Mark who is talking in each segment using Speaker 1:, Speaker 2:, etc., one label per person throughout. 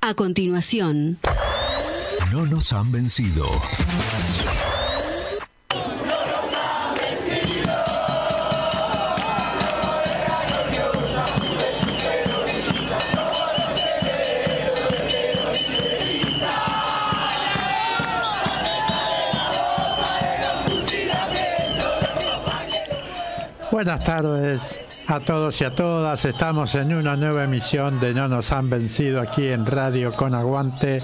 Speaker 1: A continuación.
Speaker 2: No nos han vencido.
Speaker 3: Buenas tardes a todos y a todas. Estamos en una nueva emisión de No nos han vencido aquí en Radio Con Aguante.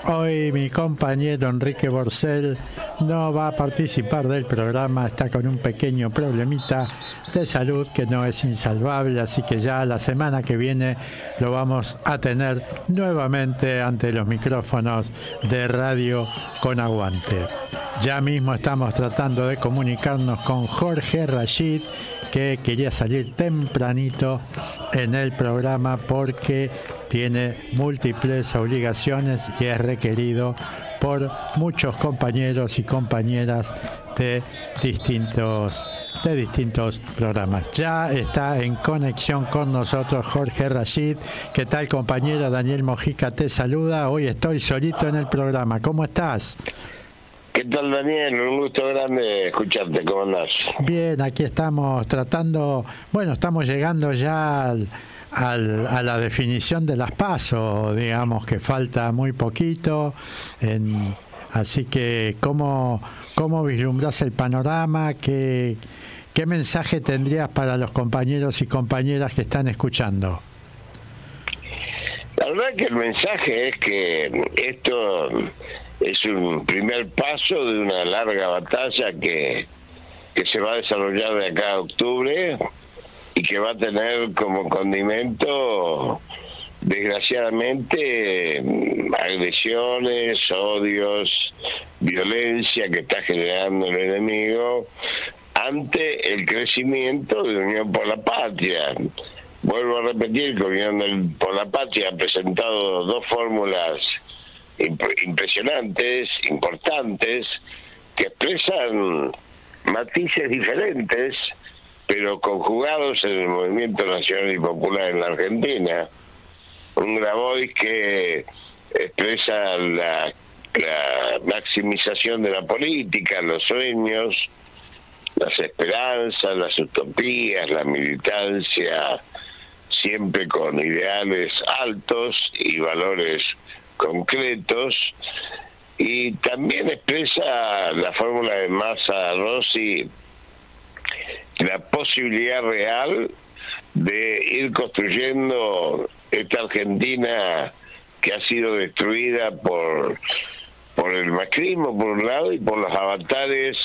Speaker 3: Hoy mi compañero Enrique Borcel no va a participar del programa, está con un pequeño problemita de salud que no es insalvable, así que ya la semana que viene lo vamos a tener nuevamente ante los micrófonos de Radio Con Aguante. Ya mismo estamos tratando de comunicarnos con Jorge Rashid, que quería salir tempranito en el programa porque tiene múltiples obligaciones y es requerido por muchos compañeros y compañeras de distintos programas. Ya está en conexión con nosotros Jorge Rashid. ¿Qué tal, compañero? Daniel Mojica te saluda. Hoy estoy solito en el programa. ¿Cómo estás?
Speaker 4: ¿Qué tal, Daniel? Un gusto grande escucharte. ¿Cómo andás?
Speaker 3: Bien, aquí estamos tratando, estamos llegando ya a la definición de las PASO, digamos que falta muy poquito, así que ¿cómo vislumbras el panorama? ¿Qué mensaje tendrías para los compañeros y compañeras que están escuchando?
Speaker 4: La verdad que el mensaje es que esto es un primer paso de una larga batalla que se va a desarrollar de acá a octubre y que va a tener como condimento, desgraciadamente, agresiones, odios, violencia que está generando el enemigo ante el crecimiento de Unión por la Patria. Vuelvo a repetir que Unión por la Patria ha presentado dos fórmulas impresionantes, importantes, que expresan matices diferentes, pero conjugados en el movimiento nacional y popular en la Argentina. Un Grabois que expresa la maximización de la política, los sueños, las esperanzas, las utopías, la militancia, siempre con ideales altos y valores concretos, y también expresa la fórmula de Massa-Rossi, la posibilidad real de ir construyendo esta Argentina que ha sido destruida por el macrismo por un lado y por los avatares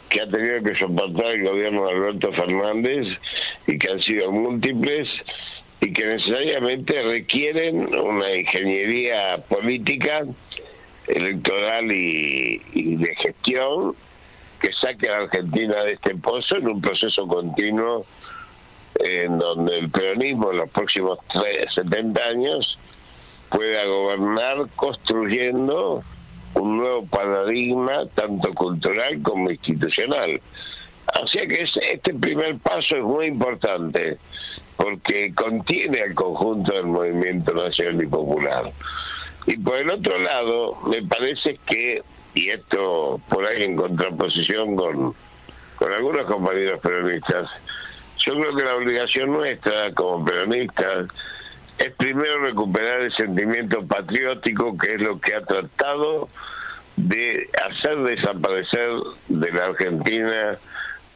Speaker 4: que ha tenido que soportar el gobierno de Alberto Fernández y que han sido múltiples y que necesariamente requieren una ingeniería política, electoral y de gestión que saque a la Argentina de este pozo en un proceso continuo en donde el peronismo en los próximos 70 años pueda gobernar construyendo un nuevo paradigma tanto cultural como institucional. O sea que este primer paso es muy importante porque contiene al conjunto del movimiento nacional y popular. Y por el otro lado, me parece que, y esto por ahí en contraposición con algunos compañeros peronistas, yo creo que la obligación nuestra como peronistas es primero recuperar el sentimiento patriótico, que es lo que ha tratado de hacer desaparecer de la Argentina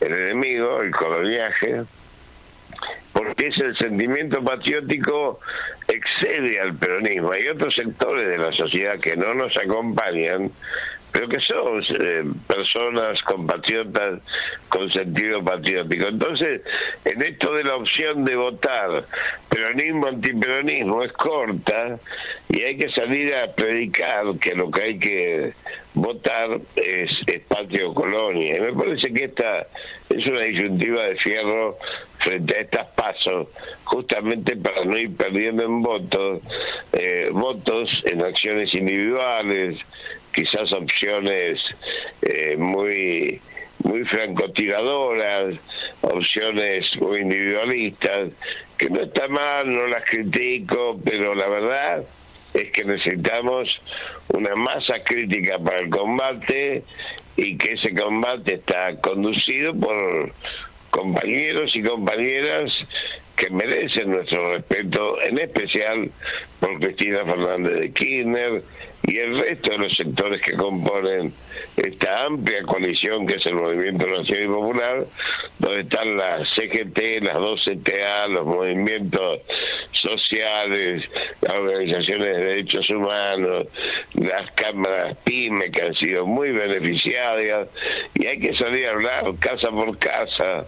Speaker 4: el enemigo, el coloniaje, porque es el sentimiento patriótico excede al peronismo. Hay otros sectores de la sociedad que no nos acompañan, pero que son personas compatriotas con sentido patriótico. Entonces, en esto de la opción de votar peronismo, antiperonismo, es corta y hay que salir a predicar que lo que hay que votar es patria o colonia. Y me parece que esta es una disyuntiva de fierro frente a estas pasos, justamente para no ir perdiendo en votos en acciones individuales, quizás opciones muy francotiradoras, opciones muy individualistas, que no está mal, no las critico, pero la verdad es que necesitamos una masa crítica para el combate y que ese combate está conducido por compañeros y compañeras que merecen nuestro respeto, en especial por Cristina Fernández de Kirchner y el resto de los sectores que componen esta amplia coalición que es el Movimiento Nacional y Popular, donde están las CGT, las 2 CTA, los movimientos sociales, las organizaciones de derechos humanos, las cámaras PYME que han sido muy beneficiadas, y hay que salir a hablar casa por casa,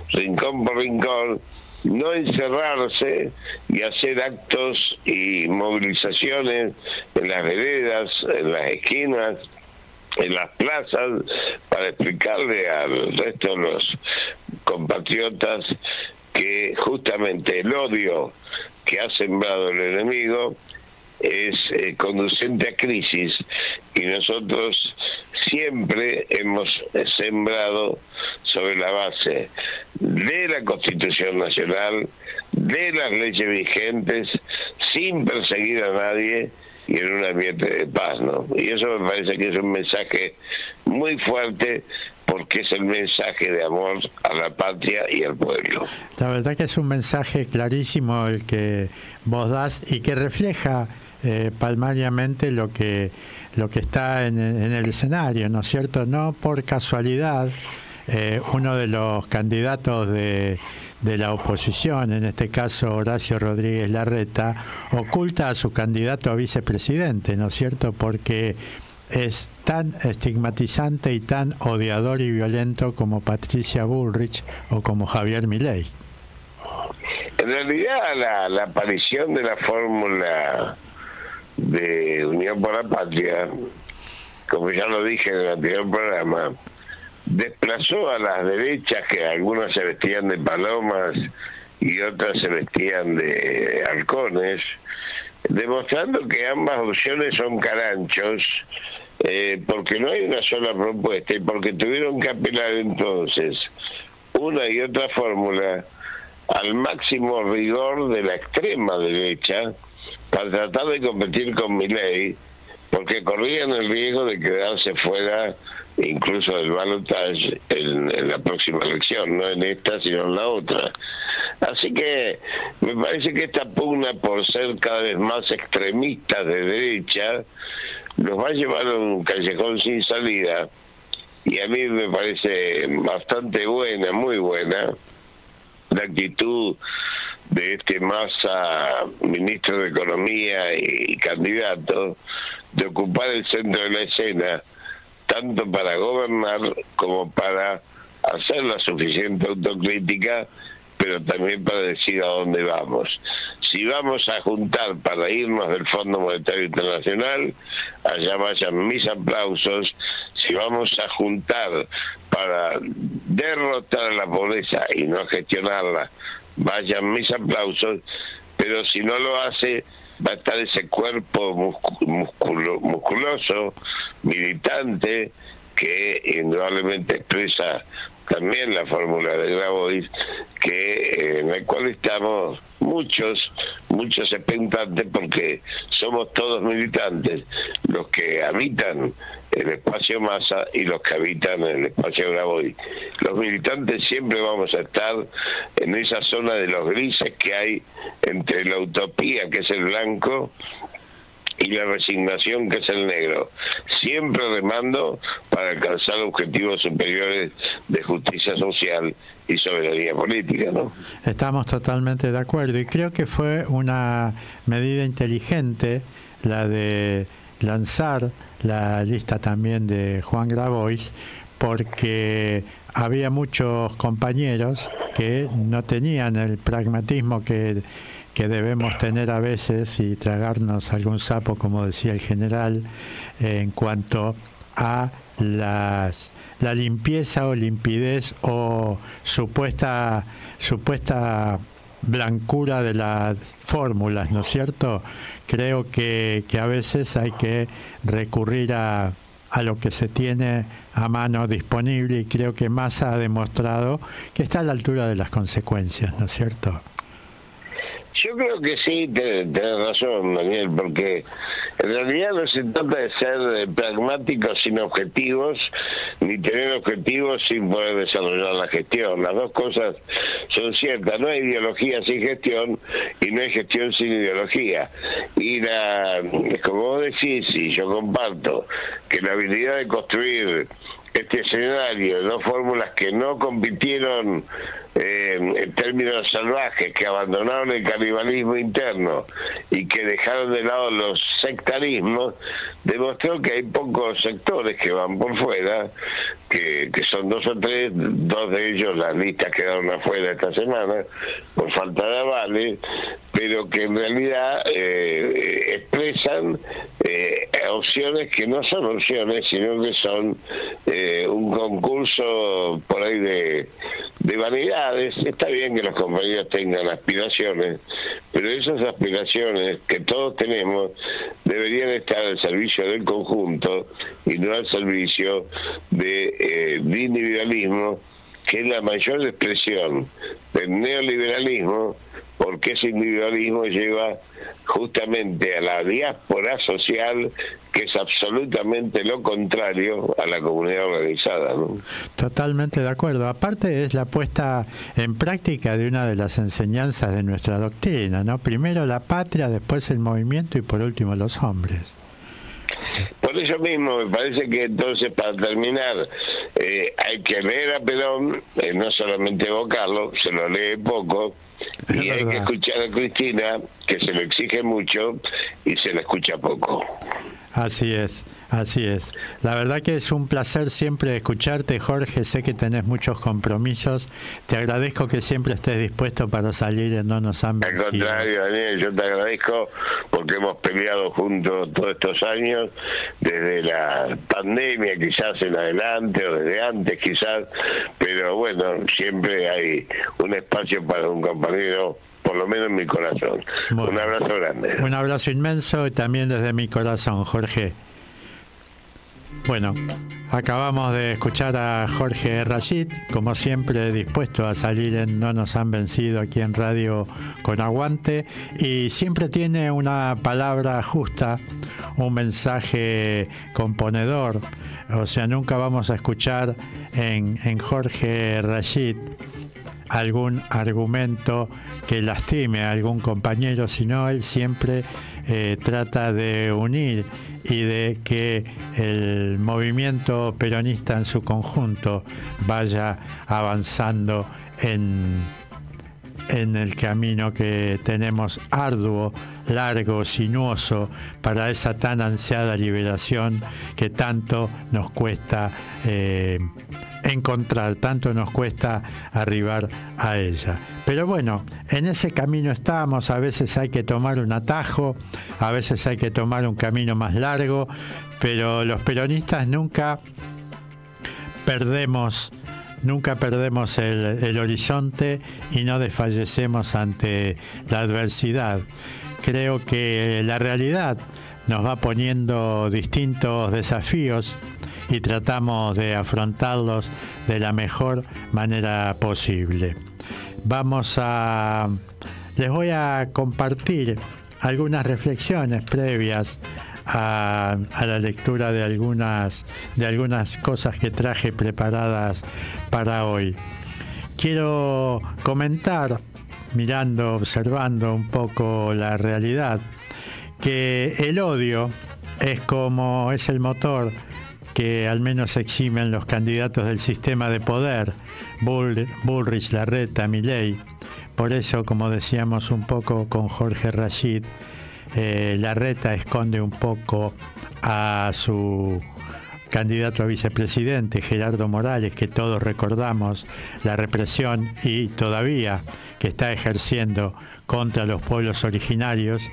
Speaker 4: rincón por rincón, no encerrarse y hacer actos y movilizaciones en las veredas, en las esquinas, en las plazas, para explicarle al resto de los compatriotas que justamente el odio que ha sembrado el enemigo es conducente a crisis, y nosotros siempre hemos sembrado sobre la base de la Constitución Nacional, de las leyes vigentes, sin perseguir a nadie y en un ambiente de paz, ¿no? Y eso me parece que es un mensaje muy fuerte, porque es el mensaje de amor a la patria y al pueblo.
Speaker 3: La verdad que es un mensaje clarísimo el que vos das y que refleja palmariamente lo que está en el escenario, ¿no es cierto? No por casualidad, uno de los candidatos de la oposición, en este caso Horacio Rodríguez Larreta, oculta a su candidato a vicepresidente, ¿no es cierto? Porque es tan estigmatizante y tan odiador y violento como Patricia Bullrich o como Javier Milei.
Speaker 4: En realidad la aparición de la fórmula de Unión por la Patria, como ya lo dije en el anterior programa, desplazó a las derechas, que algunas se vestían de palomas y otras se vestían de halcones, demostrando que ambas opciones son caranchos, porque no hay una sola propuesta y porque tuvieron que apelar entonces una y otra fórmula al máximo rigor de la extrema derecha para tratar de competir con Milei, porque corrían el riesgo de quedarse fuera incluso del balotaje en la próxima elección, no en esta sino en la otra. Así que me parece que esta pugna por ser cada vez más extremistas de derecha nos va a llevar a un callejón sin salida, y a mí me parece bastante buena, muy buena, la actitud de este Massa, ministro de Economía y candidato, de ocupar el centro de la escena, tanto para gobernar como para hacer la suficiente autocrítica, pero también para decir a dónde vamos. Si vamos a juntar para irnos del Fondo Monetario Internacional, allá vayan mis aplausos. Si vamos a juntar para derrotar a la pobreza y no gestionarla, vayan mis aplausos. Pero si no lo hace, va a estar ese cuerpo musculoso, militante, que indudablemente expresa también la fórmula de Grabois, en la cual estamos muchos expectantes, porque somos todos militantes, los que habitan el espacio Massa y los que habitan el espacio Grabois. Los militantes siempre vamos a estar en esa zona de los grises que hay entre la utopía, que es el blanco, y la resignación, que es el negro, siempre remando para alcanzar objetivos superiores de justicia social y soberanía política, ¿no?
Speaker 3: Estamos totalmente de acuerdo, y creo que fue una medida inteligente la de lanzar la lista también de Juan Grabois, porque había muchos compañeros que no tenían el pragmatismo que debemos tener a veces y tragarnos algún sapo, como decía el general, en cuanto a la limpieza o limpidez o supuesta blancura de las fórmulas, ¿no es cierto? Creo que a veces hay que recurrir a lo que se tiene a mano disponible, y creo que Massa ha demostrado que está a la altura de las consecuencias, ¿no es cierto?
Speaker 4: Yo creo que sí, tenés razón, Daniel, porque en realidad no se trata de ser pragmáticos sin objetivos, ni tener objetivos sin poder desarrollar la gestión. Las dos cosas son ciertas. No hay ideología sin gestión y no hay gestión sin ideología. Y como vos decís, y yo comparto, que la habilidad de construir este escenario, dos fórmulas que no compitieron en términos salvajes, que abandonaron el canibalismo interno y que dejaron de lado los sectarismos, demostró que hay pocos sectores que van por fuera, que son 2 o 3, 2 de ellos las listas quedaron afuera esta semana por falta de avales, pero que en realidad expresan opciones que no son opciones, sino que son un concurso por ahí de vanidades. Está bien que los compañeros tengan aspiraciones, pero esas aspiraciones que todos tenemos deberían estar al servicio del conjunto y no al servicio de individualismo, que es la mayor expresión del neoliberalismo, porque ese individualismo lleva justamente a la diáspora social, que es absolutamente lo contrario a la comunidad organizada, ¿no?
Speaker 3: Totalmente de acuerdo. Aparte es la puesta en práctica de una de las enseñanzas de nuestra doctrina, ¿no? Primero la patria, después el movimiento y por último los hombres. Sí.
Speaker 4: Por eso mismo me parece que entonces, para terminar, hay que leer a Perón, no solamente evocarlo, se lo lee poco, y hay que escuchar a Cristina, que se le exige mucho y se le escucha poco.
Speaker 3: Así es, así es. La verdad que es un placer siempre escucharte, Jorge. Sé que tenés muchos compromisos. Te agradezco que siempre estés dispuesto para salir en No Nos Han Vencido.
Speaker 4: Al contrario, Daniel, yo te agradezco porque hemos peleado juntos todos estos años, desde la pandemia quizás en adelante, o desde antes quizás, pero bueno, siempre hay un espacio para un compañero, por lo menos en mi corazón. Bueno, un abrazo grande.
Speaker 3: Un abrazo inmenso y también desde mi corazón, Jorge. Bueno, acabamos de escuchar a Jorge Rashid, como siempre dispuesto a salir en No Nos Han Vencido aquí en Radio Con Aguante, y siempre tiene una palabra justa, un mensaje componedor. O sea, nunca vamos a escuchar en Jorge Rashid algún argumento que lastime a algún compañero, sino él siempre trata de unir y de que el movimiento peronista en su conjunto vaya avanzando en el camino que tenemos arduo, largo, sinuoso, para esa tan ansiada liberación que tanto nos cuesta encontrar, tanto nos cuesta arribar a ella. Pero bueno, en ese camino estamos. A veces hay que tomar un atajo, a veces hay que tomar un camino más largo, pero los peronistas nunca perdemos el horizonte y no desfallecemos ante la adversidad. Creo que la realidad nos va poniendo distintos desafíos y tratamos de afrontarlos de la mejor manera posible. Les voy a compartir algunas reflexiones previas a la lectura de algunas cosas que traje preparadas para hoy. Quiero comentar, observando un poco la realidad, que el odio es el motor que al menos eximen los candidatos del sistema de poder, Bullrich, Larreta, Milei. Por eso, como decíamos un poco con Jorge Rashid, Larreta esconde un poco a su candidato a vicepresidente, Gerardo Morales, que todos recordamos la represión y todavía que está ejerciendo contra los pueblos originarios,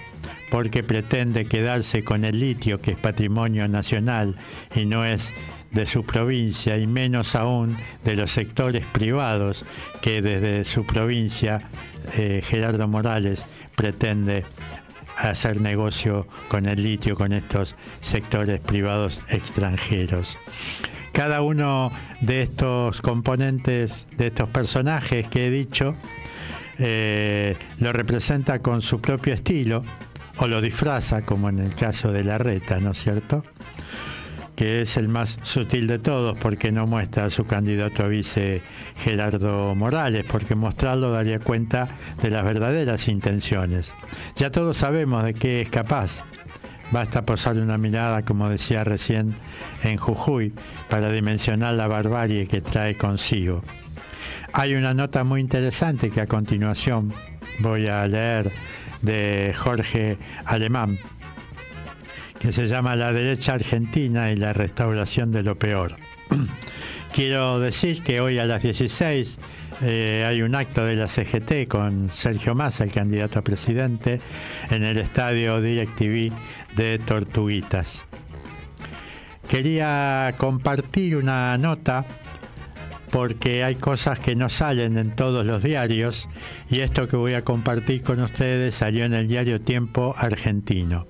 Speaker 3: porque pretende quedarse con el litio, que es patrimonio nacional y no es de su provincia, y menos aún de los sectores privados que desde su provincia Gerardo Morales pretende hacer negocio con el litio, con estos sectores privados extranjeros. Cada uno de estos componentes, de estos personajes que he dicho, lo representa con su propio estilo o lo disfraza, como en el caso de Larreta, ¿no es cierto?, que es el más sutil de todos, porque no muestra a su candidato a vice Gerardo Morales, porque mostrarlo daría cuenta de las verdaderas intenciones. Ya todos sabemos de qué es capaz. Basta posarle una mirada, como decía recién, en Jujuy, para dimensionar la barbarie que trae consigo. Hay una nota muy interesante que a continuación voy a leer de Jorge Alemán, que se llama La derecha argentina y la restauración de lo peor. Quiero decir que hoy a las 16 hay un acto de la CGT con Sergio Massa, el candidato a presidente, en el estadio DirecTV de Tortuguitas. Quería compartir una nota porque hay cosas que no salen en todos los diarios, y esto que voy a compartir con ustedes salió en el diario Tiempo argentino.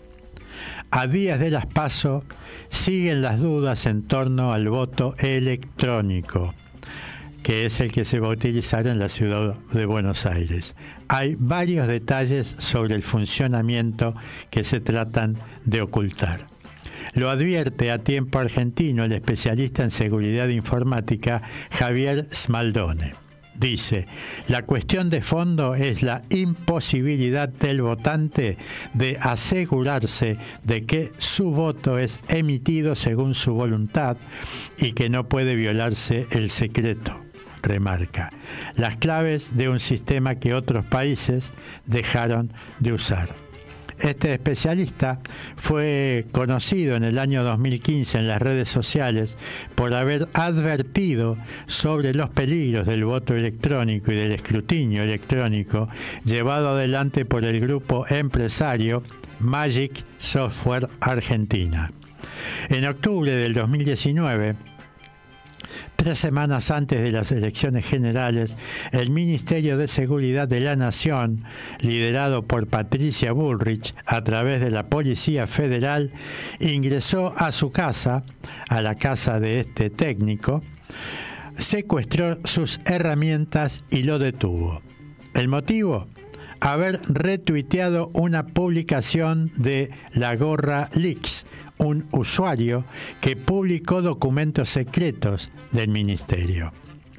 Speaker 3: A días de las PASO siguen las dudas en torno al voto electrónico, que es el que se va a utilizar en la ciudad de Buenos Aires. Hay varios detalles sobre el funcionamiento que se tratan de ocultar. Lo advierte a Tiempo argentino el especialista en seguridad informática Javier Smaldone. Dice, la cuestión de fondo es la imposibilidad del votante de asegurarse de que su voto es emitido según su voluntad y que no puede violarse el secreto. Remarca, las claves de un sistema que otros países dejaron de usar. Este especialista fue conocido en el año 2015 en las redes sociales por haber advertido sobre los peligros del voto electrónico y del escrutinio electrónico llevado adelante por el grupo empresario Magic Software Argentina. En octubre del 2019, 3 semanas antes de las elecciones generales, el Ministerio de Seguridad de la Nación, liderado por Patricia Bullrich a través de la Policía Federal, ingresó a su casa, a la casa de este técnico, secuestró sus herramientas y lo detuvo. ¿El motivo? Haber retuiteado una publicación de La Gorra Leaks, un usuario que publicó documentos secretos del ministerio.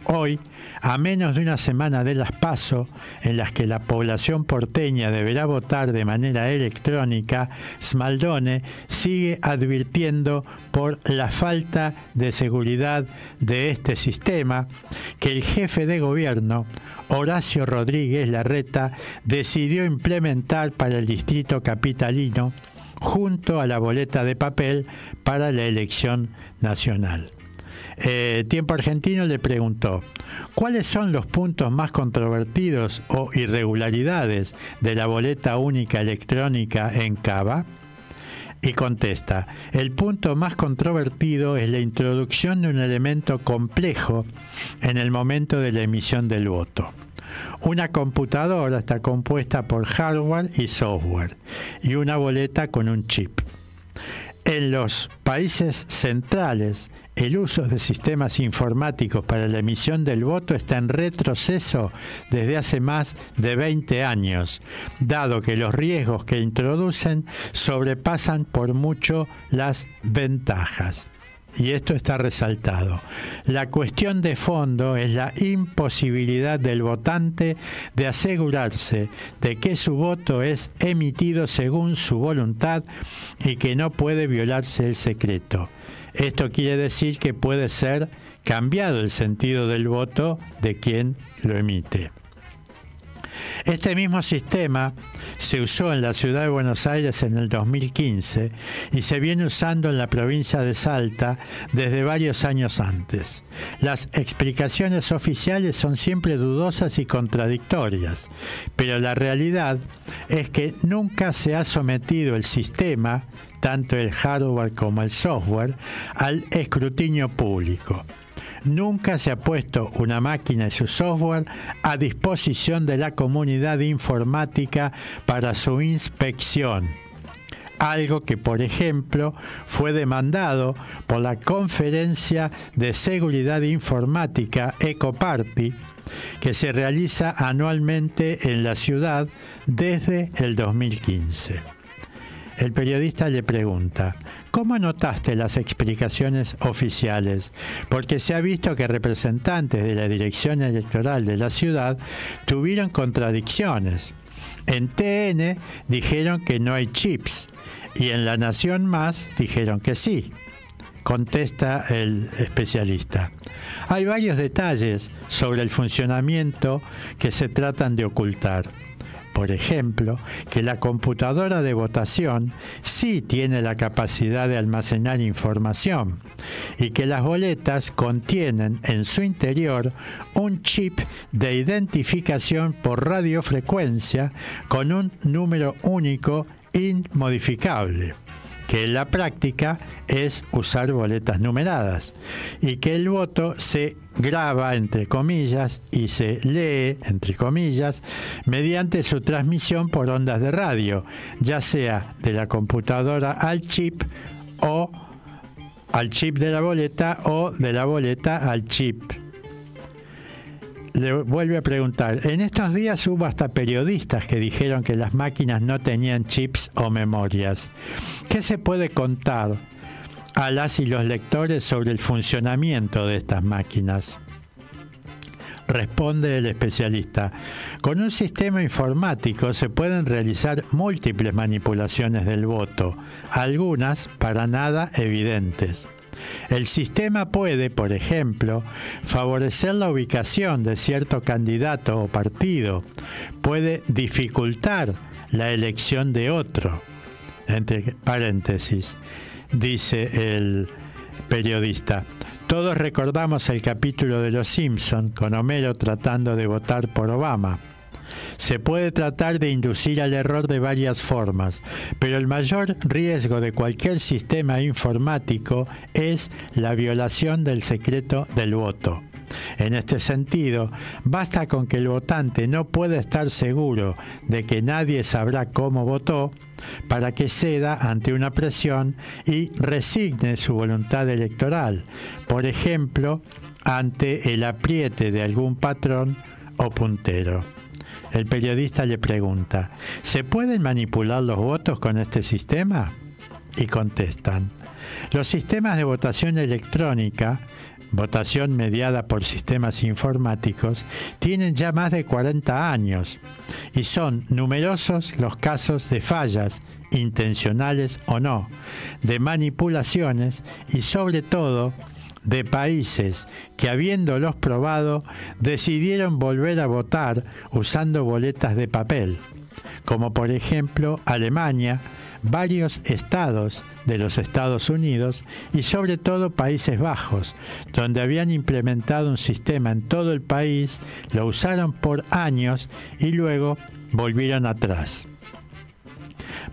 Speaker 3: Hoy, a menos de una semana de las PASO, en las que la población porteña deberá votar de manera electrónica, Smaldone sigue advirtiendo por la falta de seguridad de este sistema que el jefe de gobierno, Horacio Rodríguez Larreta, decidió implementar para el distrito capitalino junto a la boleta de papel para la elección nacional. Tiempo Argentino le preguntó, ¿cuáles son los puntos más controvertidos o irregularidades de la boleta única electrónica en Cava? Y contesta, el punto más controvertido es la introducción de un elemento complejo en el momento de la emisión del voto. Una computadora está compuesta por hardware y software, y una boleta con un chip. En los países centrales, el uso de sistemas informáticos para la emisión del voto está en retroceso desde hace más de 20 años, dado que los riesgos que introducen sobrepasan por mucho las ventajas. Y esto está resaltado. La cuestión de fondo es la imposibilidad del votante de asegurarse de que su voto es emitido según su voluntad y que no puede violarse el secreto. Esto quiere decir que puede ser cambiado el sentido del voto de quien lo emite. Este mismo sistema se usó en la ciudad de Buenos Aires en el 2015 y se viene usando en la provincia de Salta desde varios años antes. Las explicaciones oficiales son siempre dudosas y contradictorias, pero la realidad es que nunca se ha sometido el sistema, tanto el hardware como el software, al escrutinio público. Nunca se ha puesto una máquina y su software a disposición de la comunidad informática para su inspección. algo que, por ejemplo, fue demandado por la Conferencia de Seguridad Informática Ecoparty, que se realiza anualmente en la ciudad desde el 2015. El periodista le pregunta: ¿cómo notaste las explicaciones oficiales? Porque se ha visto que representantes de la dirección electoral de la ciudad tuvieron contradicciones. En TN dijeron que no hay chips y en La Nación Más dijeron que sí. Contesta el especialista: hay varios detalles sobre el funcionamiento que se tratan de ocultar. Por ejemplo, que la computadora de votación sí tiene la capacidad de almacenar información y que las boletas contienen en su interior un chip de identificación por radiofrecuencia con un número único inmodificable, que en la práctica es usar boletas numeradas, y que el voto se graba, entre comillas, y se lee, entre comillas, mediante su transmisión por ondas de radio, ya sea de la computadora al chip o al chip de la boleta o de la boleta al chip. Le vuelve a preguntar: en estos días hubo hasta periodistas que dijeron que las máquinas no tenían chips o memorias. ¿Qué se puede contar a las y los lectores sobre el funcionamiento de estas máquinas? Responde el especialista: con un sistema informático se pueden realizar múltiples manipulaciones del voto, algunas para nada evidentes. El sistema puede, por ejemplo, favorecer la ubicación de cierto candidato o partido, puede dificultar la elección de otro, entre paréntesis, dice el periodista. Todos recordamos el capítulo de Los Simpson con Homero tratando de votar por Obama. Se puede tratar de inducir al error de varias formas, pero el mayor riesgo de cualquier sistema informático es la violación del secreto del voto. En este sentido, basta con que el votante no pueda estar seguro de que nadie sabrá cómo votó para que ceda ante una presión y resigne su voluntad electoral, por ejemplo, ante el apriete de algún patrón o puntero. El periodista le pregunta: ¿se pueden manipular los votos con este sistema? Y contestan: los sistemas de votación electrónica, votación mediada por sistemas informáticos, tienen ya más de 40 años y son numerosos los casos de fallas, intencionales o no, de manipulaciones y sobre todo de países que, habiéndolos probado, decidieron volver a votar usando boletas de papel, como por ejemplo Alemania, varios estados de los Estados Unidos y sobre todo Países Bajos, donde habían implementado un sistema en todo el país, lo usaron por años y luego volvieron atrás.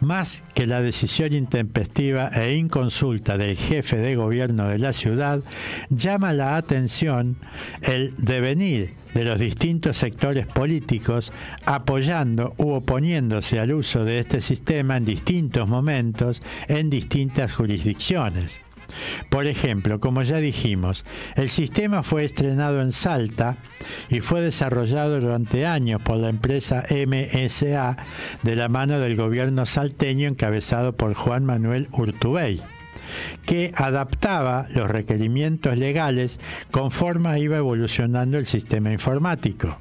Speaker 3: Más que la decisión intempestiva e inconsulta del jefe de gobierno de la ciudad, llama la atención el devenir de los distintos sectores políticos apoyando u oponiéndose al uso de este sistema en distintos momentos en distintas jurisdicciones. Por ejemplo, como ya dijimos, el sistema fue estrenado en Salta y fue desarrollado durante años por la empresa MSA de la mano del gobierno salteño encabezado por Juan Manuel Urtubey, que adaptaba los requerimientos legales conforme iba evolucionando el sistema informático.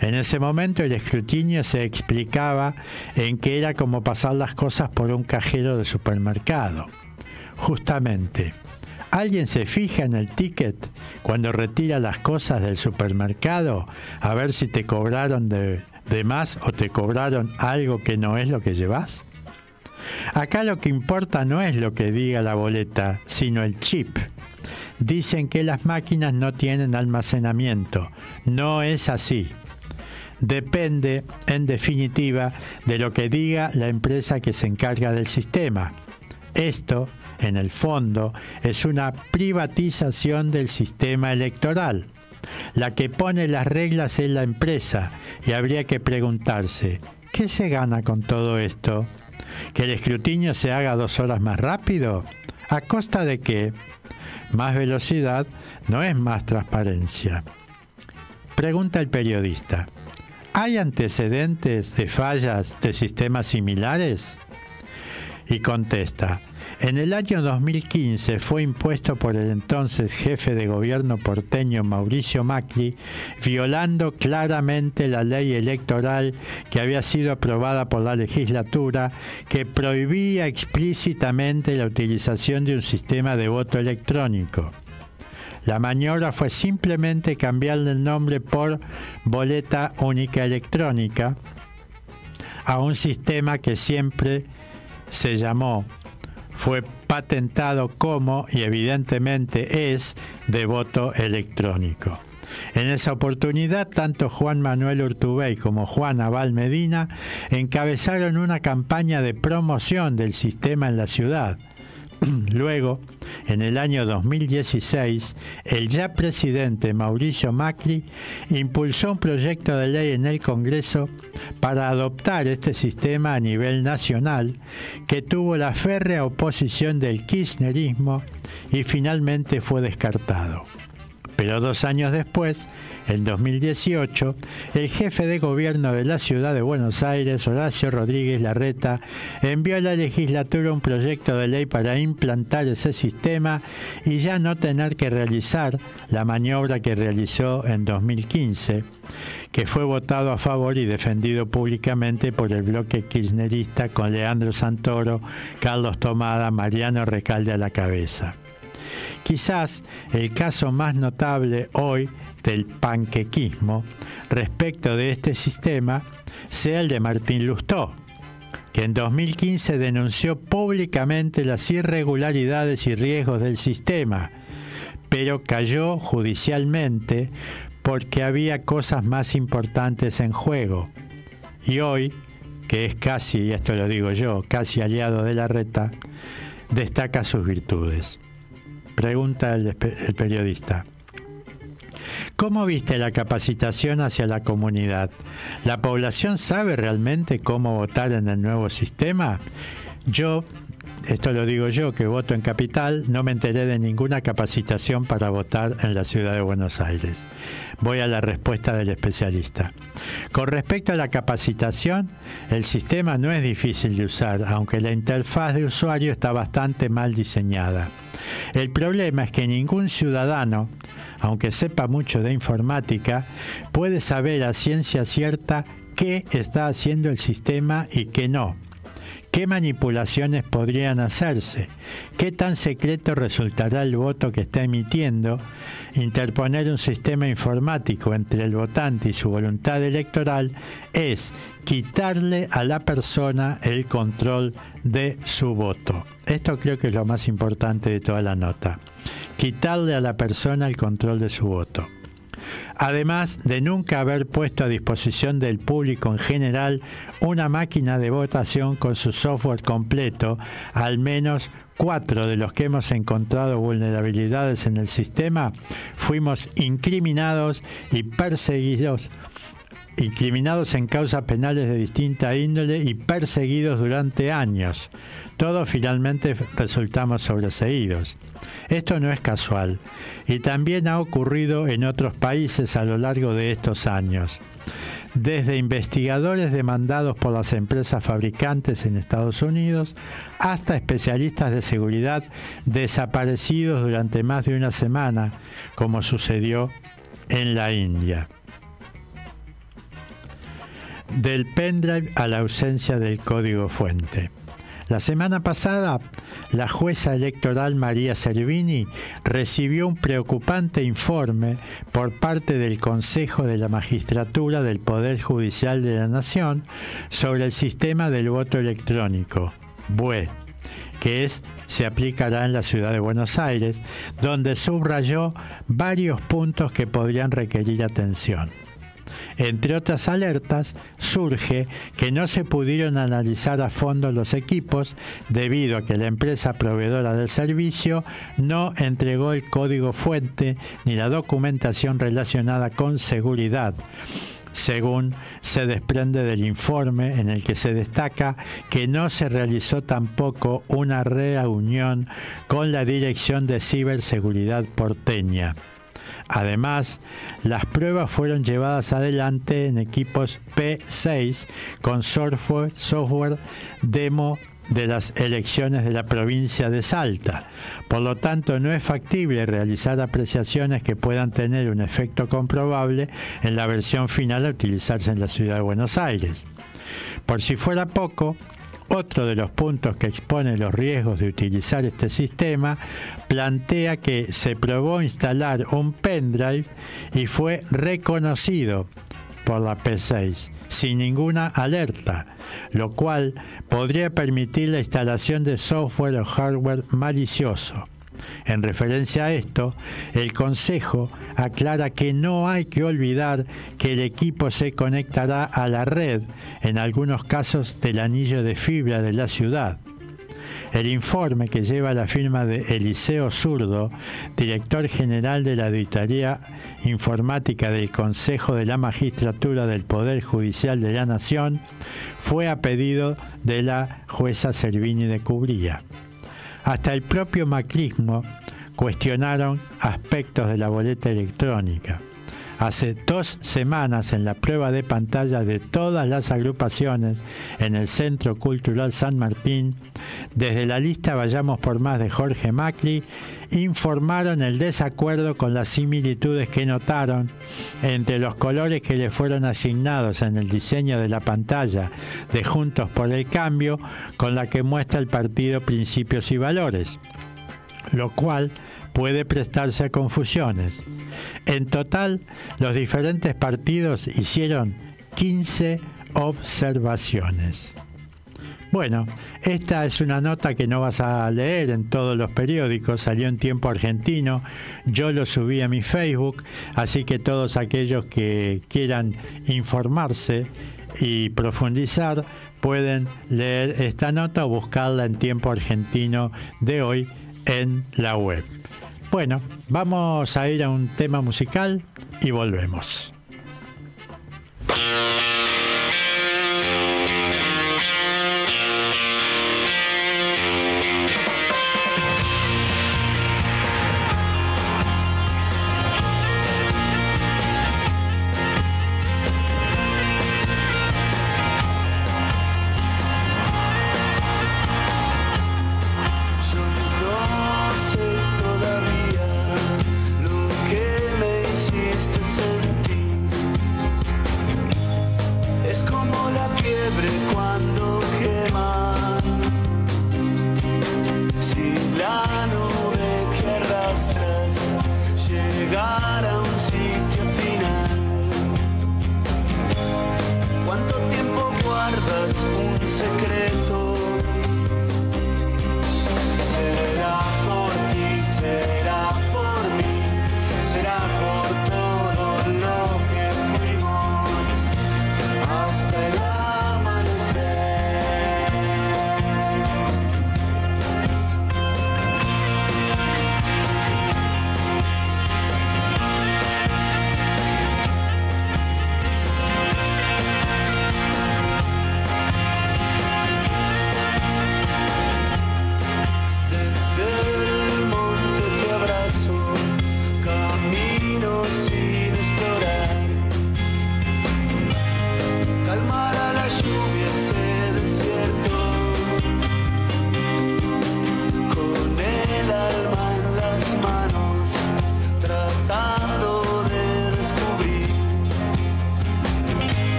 Speaker 3: En ese momento el escrutinio se explicaba en que era como pasar las cosas por un cajero de supermercado. Justamente, ¿alguien se fija en el ticket cuando retira las cosas del supermercado a ver si te cobraron de más o te cobraron algo que no es lo que llevas? Acá lo que importa no es lo que diga la boleta, sino el chip. Dicen que las máquinas no tienen almacenamiento. No es así. Depende, en definitiva, de lo que diga la empresa que se encarga del sistema. Esto, en el fondo, es una privatización del sistema electoral. La que pone las reglas es la empresa y habría que preguntarse, ¿qué se gana con todo esto? ¿Que el escrutinio se haga 2 horas más rápido? ¿A costa de qué? Más velocidad no es más transparencia. Pregunta el periodista. ¿Hay antecedentes de fallas de sistemas similares? Y contesta. En el año 2015 fue impuesto por el entonces jefe de gobierno porteño Mauricio Macri, violando claramente la ley electoral que había sido aprobada por la legislatura, que prohibía explícitamente la utilización de un sistema de voto electrónico. La maniobra fue simplemente cambiarle el nombre por boleta única electrónica a un sistema que siempre se llamó, fue patentado como, y evidentemente es, de voto electrónico. En esa oportunidad, tanto Juan Manuel Urtubey como Juan Abal Medina encabezaron una campaña de promoción del sistema en la ciudad. Luego, en el año 2016, el ya presidente Mauricio Macri impulsó un proyecto de ley en el Congreso para adoptar este sistema a nivel nacional, que tuvo la férrea oposición del kirchnerismo y finalmente fue descartado. Pero 2 años después, en 2018, el jefe de gobierno de la ciudad de Buenos Aires, Horacio Rodríguez Larreta, envió a la legislatura un proyecto de ley para implantar ese sistema y ya no tener que realizar la maniobra que realizó en 2015, que fue votado a favor y defendido públicamente por el bloque kirchnerista con Leandro Santoro, Carlos Tomada, Mariano Recalde a la cabeza. Quizás el caso más notable hoy del panquequismo respecto de este sistema sea el de Martín Lustó, que en 2015 denunció públicamente las irregularidades y riesgos del sistema, pero cayó judicialmente porque había cosas más importantes en juego. Y hoy, que es casi, y esto lo digo yo, casi aliado de Larreta, destaca sus virtudes. Pregunta el periodista. ¿Cómo viste la capacitación hacia la comunidad? ¿La población sabe realmente cómo votar en el nuevo sistema? Yo, esto lo digo yo, que voto en Capital, no me enteré de ninguna capacitación para votar en la ciudad de Buenos Aires. Voy a la respuesta del especialista. Con respecto a la capacitación, el sistema no es difícil de usar, aunque la interfaz de usuario está bastante mal diseñada. El problema es que ningún ciudadano, aunque sepa mucho de informática, puede saber a ciencia cierta qué está haciendo el sistema y qué no. ¿Qué manipulaciones podrían hacerse? ¿Qué tan secreto resultará el voto que está emitiendo? Interponer un sistema informático entre el votante y su voluntad electoral es quitarle a la persona el control de su voto. Esto creo que es lo más importante de toda la nota. Quitarle a la persona el control de su voto. Además de nunca haber puesto a disposición del público en general una máquina de votación con su software completo, al menos 4 de los que hemos encontrado vulnerabilidades en el sistema fuimos incriminados y perseguidos, incriminados en causas penales de distinta índole y perseguidos durante años. Todos finalmente resultamos sobreseídos. Esto no es casual y también ha ocurrido en otros países a lo largo de estos años. Desde investigadores demandados por las empresas fabricantes en Estados Unidos hasta especialistas de seguridad desaparecidos durante más de una semana, como sucedió en la India. Del pendrive a la ausencia del código fuente. La semana pasada, la jueza electoral María Servini recibió un preocupante informe por parte del Consejo de la Magistratura del Poder Judicial de la Nación sobre el sistema del voto electrónico, BUE, que se aplicará en la ciudad de Buenos Aires, donde subrayó varios puntos que podrían requerir atención. Entre otras alertas, surge que no se pudieron analizar a fondo los equipos debido a que la empresa proveedora del servicio no entregó el código fuente ni la documentación relacionada con seguridad, según se desprende del informe en el que se destaca que no se realizó tampoco una reunión con la Dirección de Ciberseguridad porteña. Además, las pruebas fueron llevadas adelante en equipos P6 con software demo de las elecciones de la provincia de Salta. Por lo tanto, no es factible realizar apreciaciones que puedan tener un efecto comprobable en la versión final a utilizarse en la ciudad de Buenos Aires. Por si fuera poco, otro de los puntos que expone los riesgos de utilizar este sistema plantea que se probó instalar un pendrive y fue reconocido por la P6 sin ninguna alerta, lo cual podría permitir la instalación de software o hardware malicioso. En referencia a esto, el Consejo aclara que no hay que olvidar que el equipo se conectará a la red, en algunos casos del anillo de fibra de la ciudad. El informe, que lleva la firma de Eliseo Zurdo, director general de la Auditoría Informática del Consejo de la Magistratura del Poder Judicial de la Nación, fue a pedido de la jueza Servini de Cubría. Hasta el propio macrismo cuestionaron aspectos de la boleta electrónica. Hace 2 semanas, en la prueba de pantalla de todas las agrupaciones en el Centro Cultural San Martín, desde la lista Vayamos por Más de Jorge Macri, informaron el desacuerdo con las similitudes que notaron entre los colores que le fueron asignados en el diseño de la pantalla de Juntos por el Cambio con la que muestra el partido Principios y Valores, lo cual puede prestarse a confusiones. En total, los diferentes partidos hicieron 15 observaciones. Bueno, esta es una nota que no vas a leer en todos los periódicos, salió en Tiempo Argentino, yo lo subí a mi Facebook, así que todos aquellos que quieran informarse y profundizar pueden leer esta nota o buscarla en Tiempo Argentino de hoy en la web. Bueno, vamos a ir a un tema musical y volvemos.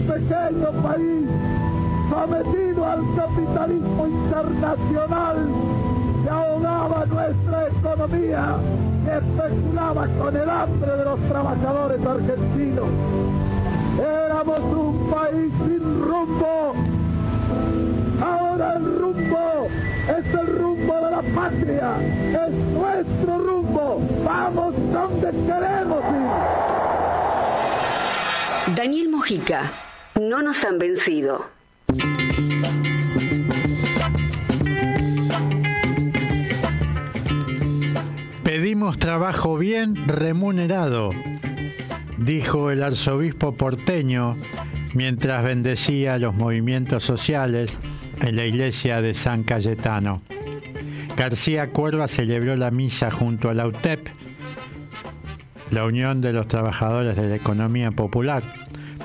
Speaker 1: pequeño país sometido al capitalismo internacional que ahogaba nuestra economía, que especulaba con el hambre de los trabajadores argentinos. Éramos un país sin rumbo. Ahora el rumbo es el rumbo de la patria, es nuestro rumbo. Vamos donde queremos ir.
Speaker 5: Daniel Mojica, no nos han vencido.
Speaker 3: Pedimos trabajo bien remunerado, dijo el arzobispo porteño mientras bendecía los movimientos sociales en la iglesia de San Cayetano. García Cuerva celebró la misa junto a la UTEP, la Unión de los Trabajadores de la Economía Popular,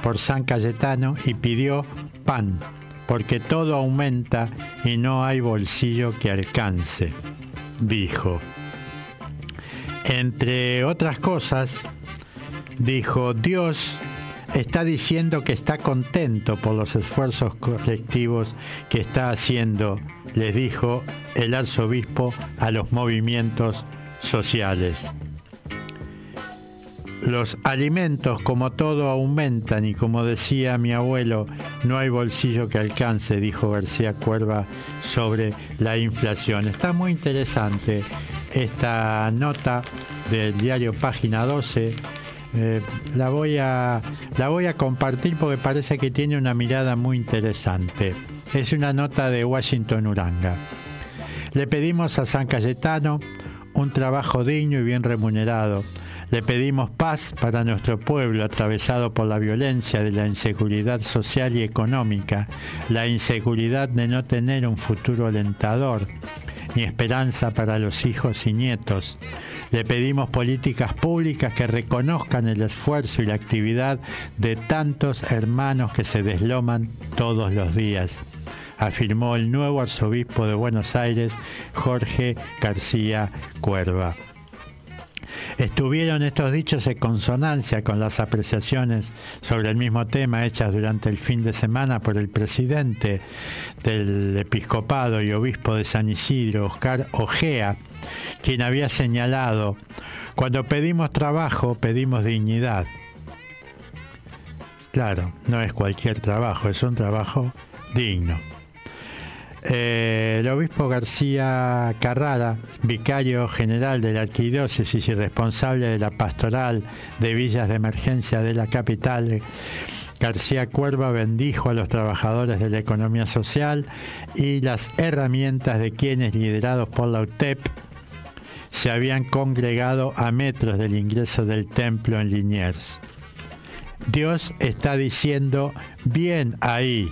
Speaker 3: por San Cayetano, y pidió pan, porque todo aumenta y no hay bolsillo que alcance, dijo. Entre otras cosas, dijo: Dios está diciendo que está contento por los esfuerzos colectivos que está haciendo, les dijo el arzobispo a los movimientos sociales. Los alimentos, como todo, aumentan y, como decía mi abuelo, no hay bolsillo que alcance, dijo García Cuerva sobre la inflación. Está muy interesante esta nota del diario Página 12. La voy a compartir porque parece que tiene una mirada muy interesante. Es una nota de Washington Uranga. Le pedimos a San Cayetano un trabajo digno y bien remunerado. Le pedimos paz para nuestro pueblo atravesado por la violencia de la inseguridad social y económica, la inseguridad de no tener un futuro alentador, ni esperanza para los hijos y nietos. Le pedimos políticas públicas que reconozcan el esfuerzo y la actividad de tantos hermanos que se desloman todos los días, afirmó el nuevo arzobispo de Buenos Aires, Jorge García Cuerva. Estuvieron estos dichos en consonancia con las apreciaciones sobre el mismo tema hechas durante el fin de semana por el presidente del episcopado y obispo de San Isidro, Oscar Ojea, quien había señalado: cuando pedimos trabajo, pedimos dignidad. Claro, no es cualquier trabajo, es un trabajo digno. El obispo García Carrara, vicario general de la arquidiócesis y responsable de la pastoral de villas de emergencia de la capital, García Cuerva bendijo a los trabajadores de la economía social y las herramientas de quienes, liderados por la UTEP, se habían congregado a metros del ingreso del templo en Liniers. Dios está diciendo: bien ahí,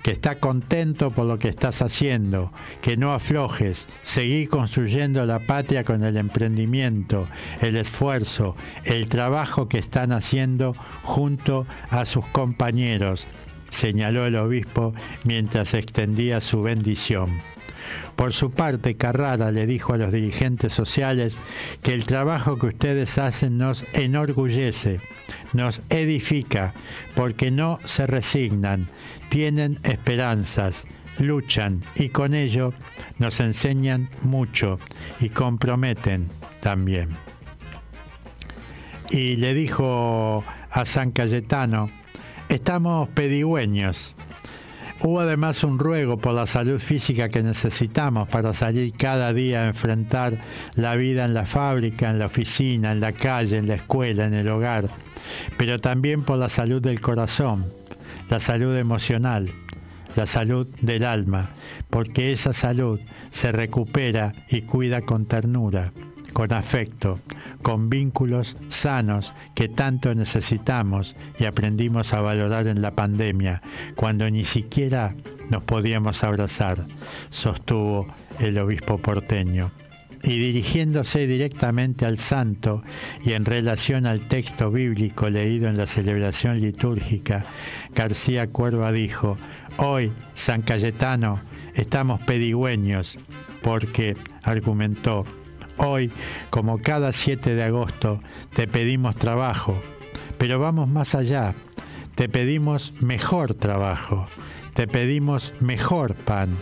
Speaker 3: que está contento por lo que estás haciendo, que no aflojes, seguí construyendo la patria con el emprendimiento, el esfuerzo, el trabajo que están haciendo junto a sus compañeros, señaló el obispo mientras extendía su bendición. Por su parte, Carrara le dijo a los dirigentes sociales que el trabajo que ustedes hacen nos enorgullece, nos edifica, porque no se resignan, tienen esperanzas, luchan y con ello nos enseñan mucho y comprometen también. Y le dijo a San Cayetano: estamos pedigüeños. Hubo además un ruego por la salud física que necesitamos para salir cada día a enfrentar la vida en la fábrica, en la oficina, en la calle, en la escuela, en el hogar, pero también por la salud del corazón, la salud emocional, la salud del alma, porque esa salud se recupera y cuida con ternura, con afecto, con vínculos sanos que tanto necesitamos y aprendimos a valorar en la pandemia, cuando ni siquiera nos podíamos abrazar, sostuvo el obispo porteño. Y dirigiéndose directamente al santo y en relación al texto bíblico leído en la celebración litúrgica, García Cuerva dijo: hoy, San Cayetano, estamos pedigüeños porque, argumentó, hoy, como cada 7 de agosto, te pedimos trabajo, pero vamos más allá. te pedimos mejor trabajo, te pedimos mejor pan,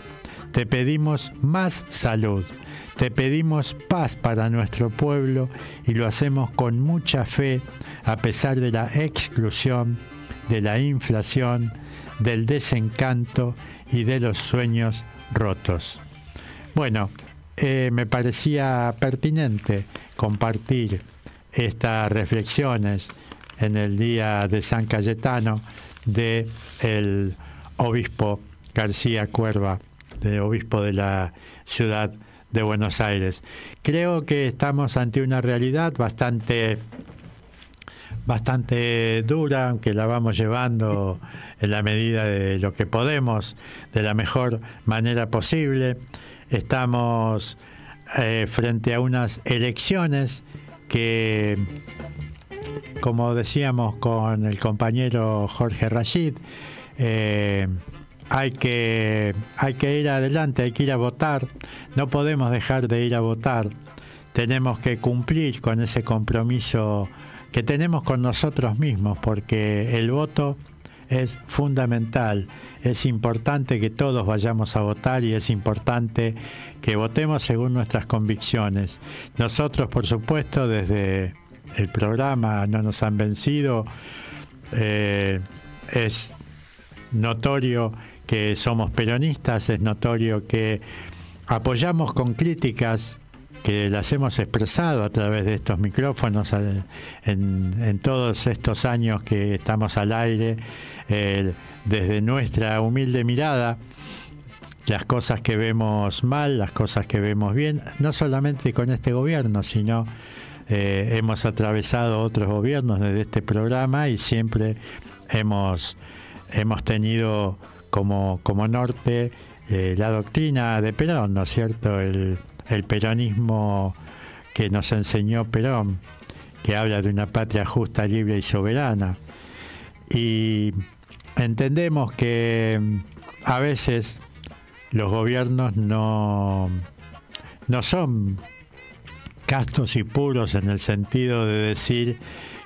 Speaker 3: te pedimos más salud, te pedimos paz para nuestro pueblo y lo hacemos con mucha fe a pesar de la exclusión, de la inflación, del desencanto y de los sueños rotos. Bueno, me parecía pertinente compartir estas reflexiones en el día de San Cayetano del obispo García Cuerva, del obispo de la ciudad de Buenos Aires. Creo que estamos ante una realidad bastante dura, aunque la vamos llevando en la medida de lo que podemos, de la mejor manera posible. Estamos frente a unas elecciones que, como decíamos con el compañero Jorge Rashid, hay que ir adelante, hay que ir a votar. No podemos dejar de ir a votar. Tenemos que cumplir con ese compromiso que tenemos con nosotros mismos, porque el voto es fundamental. Es importante que todos vayamos a votar y es importante que votemos según nuestras convicciones. Nosotros, por supuesto, desde el programa No Nos Han Vencido, es notorio que somos peronistas, es notorio que apoyamos con críticas que las hemos expresado a través de estos micrófonos en todos estos años que estamos al aire, desde nuestra humilde mirada, las cosas que vemos mal, las cosas que vemos bien, no solamente con este gobierno, sino hemos atravesado otros gobiernos desde este programa y siempre hemos tenido como norte la doctrina de Perón, ¿no es cierto? El peronismo que nos enseñó Perón, que habla de una patria justa, libre y soberana. Y entendemos que a veces los gobiernos no son castos y puros en el sentido de decir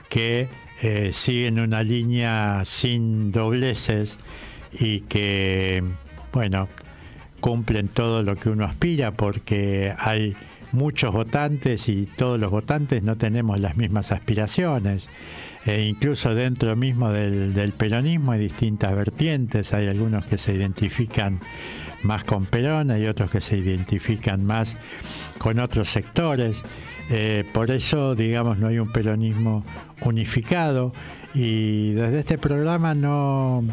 Speaker 3: que siguen una línea sin dobleces y que, bueno, cumplen todo lo que uno aspira, porque hay muchos votantes y todos los votantes no tenemos las mismas aspiraciones. Incluso dentro mismo del peronismo hay distintas vertientes, hay algunos que se identifican más con Perón, hay otros que se identifican más con otros sectores. Por eso, digamos, no hay un peronismo unificado, y desde este programa no,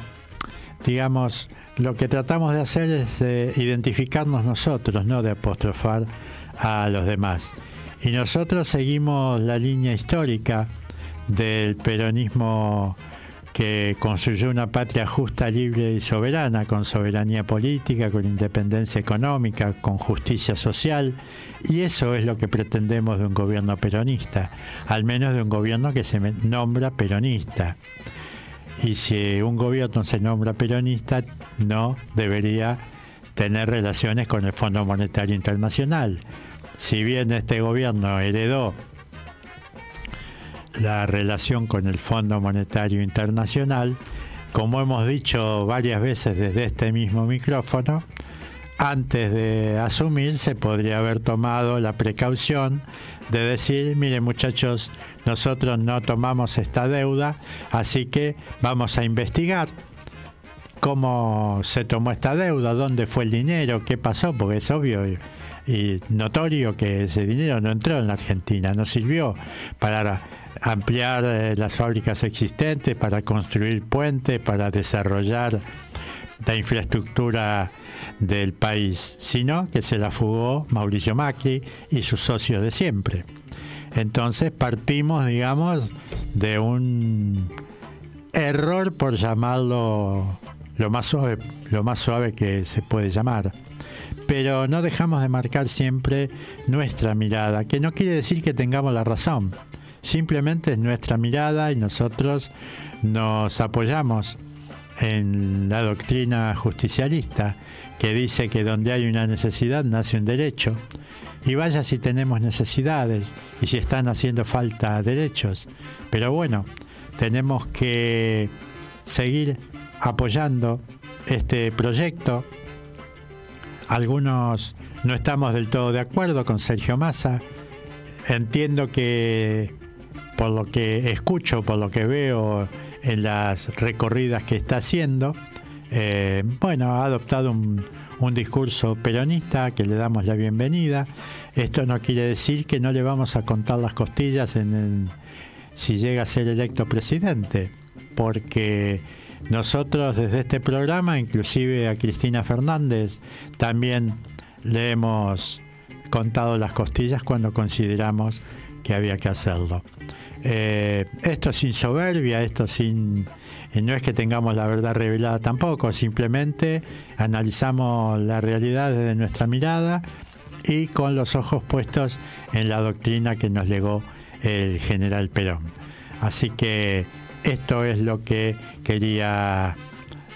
Speaker 3: digamos, lo que tratamos de hacer es identificarnos nosotros, no de apostrofar a los demás. Y nosotros seguimos la línea histórica del peronismo que construyó una patria justa, libre y soberana, con soberanía política, con independencia económica, con justicia social, y eso es lo que pretendemos de un gobierno peronista, al menos de un gobierno que se nombra peronista. Y si un gobierno se nombra peronista, no debería tener relaciones con el Fondo Monetario Internacional. Si bien este gobierno heredó la relación con el Fondo Monetario Internacional, como hemos dicho varias veces desde este mismo micrófono, antes de asumir se podría haber tomado la precaución de decir: miren, muchachos, nosotros no tomamos esta deuda, así que vamos a investigar cómo se tomó esta deuda, dónde fue el dinero, qué pasó, porque es obvio y notorio que ese dinero no entró en la Argentina, no sirvió para ampliar las fábricas existentes, para construir puentes, para desarrollar la infraestructura del país, sino que se la fugó Mauricio Macri y sus socios de siempre. Entonces partimos, digamos, de un error, por llamarlo lo más suave que se puede llamar. Pero no dejamos de marcar siempre nuestra mirada, que no quiere decir que tengamos la razón. Simplemente es nuestra mirada y nosotros nos apoyamos en la doctrina justicialista, que dice que donde hay una necesidad nace un derecho. Y vaya si tenemos necesidades y si están haciendo falta derechos. Pero bueno, tenemos que seguir apoyando este proyecto. Algunos no estamos del todo de acuerdo con Sergio Massa. Entiendo que por lo que escucho, por lo que veo en las recorridas que está haciendo, ha adoptado un discurso peronista que le damos la bienvenida. Esto no quiere decir que no le vamos a contar las costillas si llega a ser electo presidente, porque nosotros desde este programa, inclusive a Cristina Fernández, también le hemos contado las costillas cuando consideramos que había que hacerlo. Esto sin soberbia, no es que tengamos la verdad revelada tampoco, simplemente analizamos la realidad desde nuestra mirada y con los ojos puestos en la doctrina que nos legó el general Perón. Así que esto es lo que quería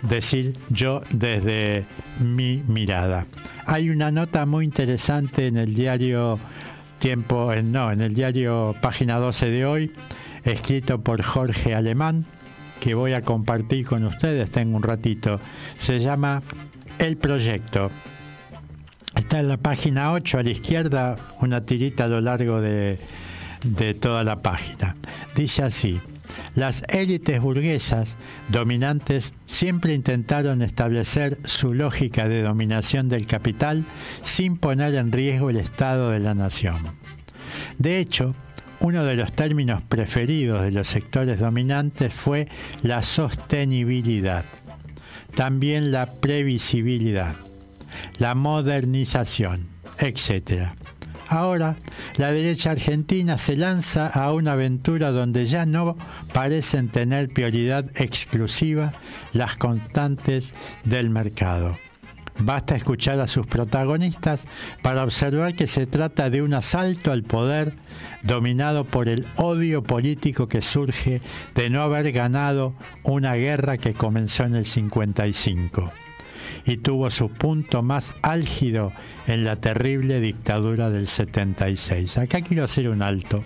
Speaker 3: decir yo desde mi mirada. Hay una nota muy interesante en el diario en el diario Página 12 de hoy, escrito por Jorge Alemán, que voy a compartir con ustedes, tengo un ratito. Se llama El Proyecto. Está en la página 8 a la izquierda, una tirita a lo largo de toda la página. Dice así: las élites burguesas dominantes siempre intentaron establecer su lógica de dominación del capital sin poner en riesgo el estado de la nación. De hecho, uno de los términos preferidos de los sectores dominantes fue la sostenibilidad, también la previsibilidad, la modernización, etc. Ahora, la derecha argentina se lanza a una aventura donde ya no parecen tener prioridad exclusiva las constantes del mercado. Basta escuchar a sus protagonistas para observar que se trata de un asalto al poder dominado por el odio político que surge de no haber ganado una guerra que comenzó en el 55 y tuvo su punto más álgido en la terrible dictadura del 76. Acá quiero hacer un alto.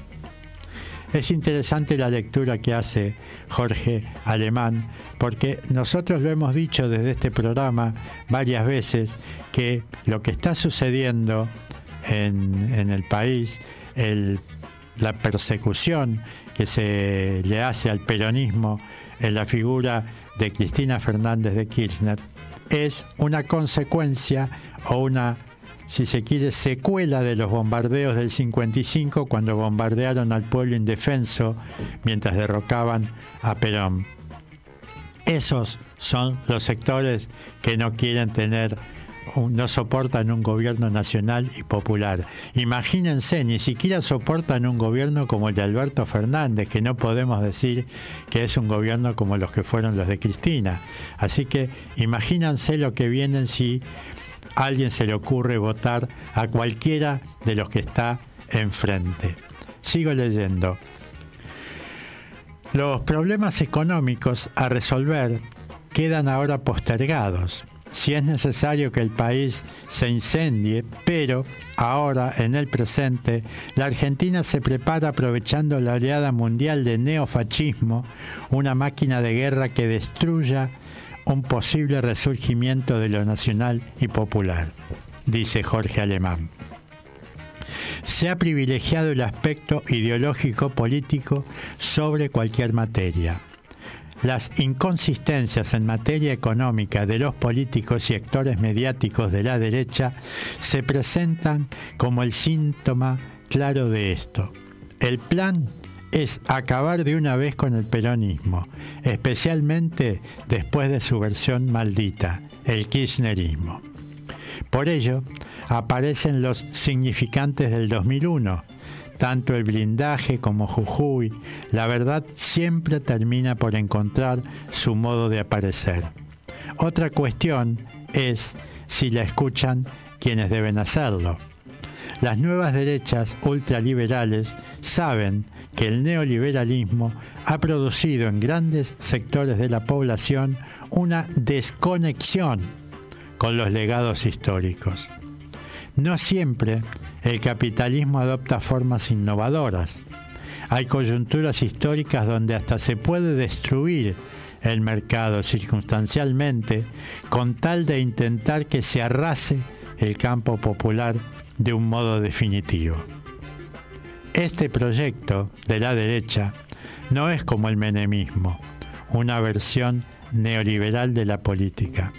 Speaker 3: Es interesante la lectura que hace Jorge Alemán, porque nosotros lo hemos dicho desde este programa varias veces, que lo que está sucediendo en el país, la persecución que se le hace al peronismo en la figura de Cristina Fernández de Kirchner, es una consecuencia o una, si se quiere, secuela de los bombardeos del 55, cuando bombardearon al pueblo indefenso mientras derrocaban a Perón. Esos son los sectores que no quieren no soportan un gobierno nacional y popular. Imagínense, ni siquiera soportan un gobierno como el de Alberto Fernández, que no podemos decir que es un gobierno como los que fueron los de Cristina. Así que imagínense lo que vienen si a alguien se le ocurre votar a cualquiera de los que está enfrente. Sigo leyendo. Los problemas económicos a resolver quedan ahora postergados. Si es necesario que el país se incendie, pero ahora, en el presente, la Argentina se prepara aprovechando la oleada mundial de neofascismo, una máquina de guerra que destruya un posible resurgimiento de lo nacional y popular, dice Jorge Alemán. Se ha privilegiado el aspecto ideológico-político sobre cualquier materia. Las inconsistencias en materia económica de los políticos y actores mediáticos de la derecha se presentan como el síntoma claro de esto. El plan es acabar de una vez con el peronismo, especialmente después de su versión maldita, el kirchnerismo. Por ello, aparecen los significantes del 2001, tanto el blindaje como Jujuy. La verdad siempre termina por encontrar su modo de aparecer. Otra cuestión es si la escuchan quienes deben hacerlo. Las nuevas derechas ultraliberales saben que el neoliberalismo ha producido en grandes sectores de la población una desconexión con los legados históricos. No siempre el capitalismo adopta formas innovadoras. Hay coyunturas históricas donde hasta se puede destruir el mercado circunstancialmente con tal de intentar que se arrase el campo popular de un modo definitivo. Este proyecto de la derecha no es como el menemismo, una versión neoliberal de la política.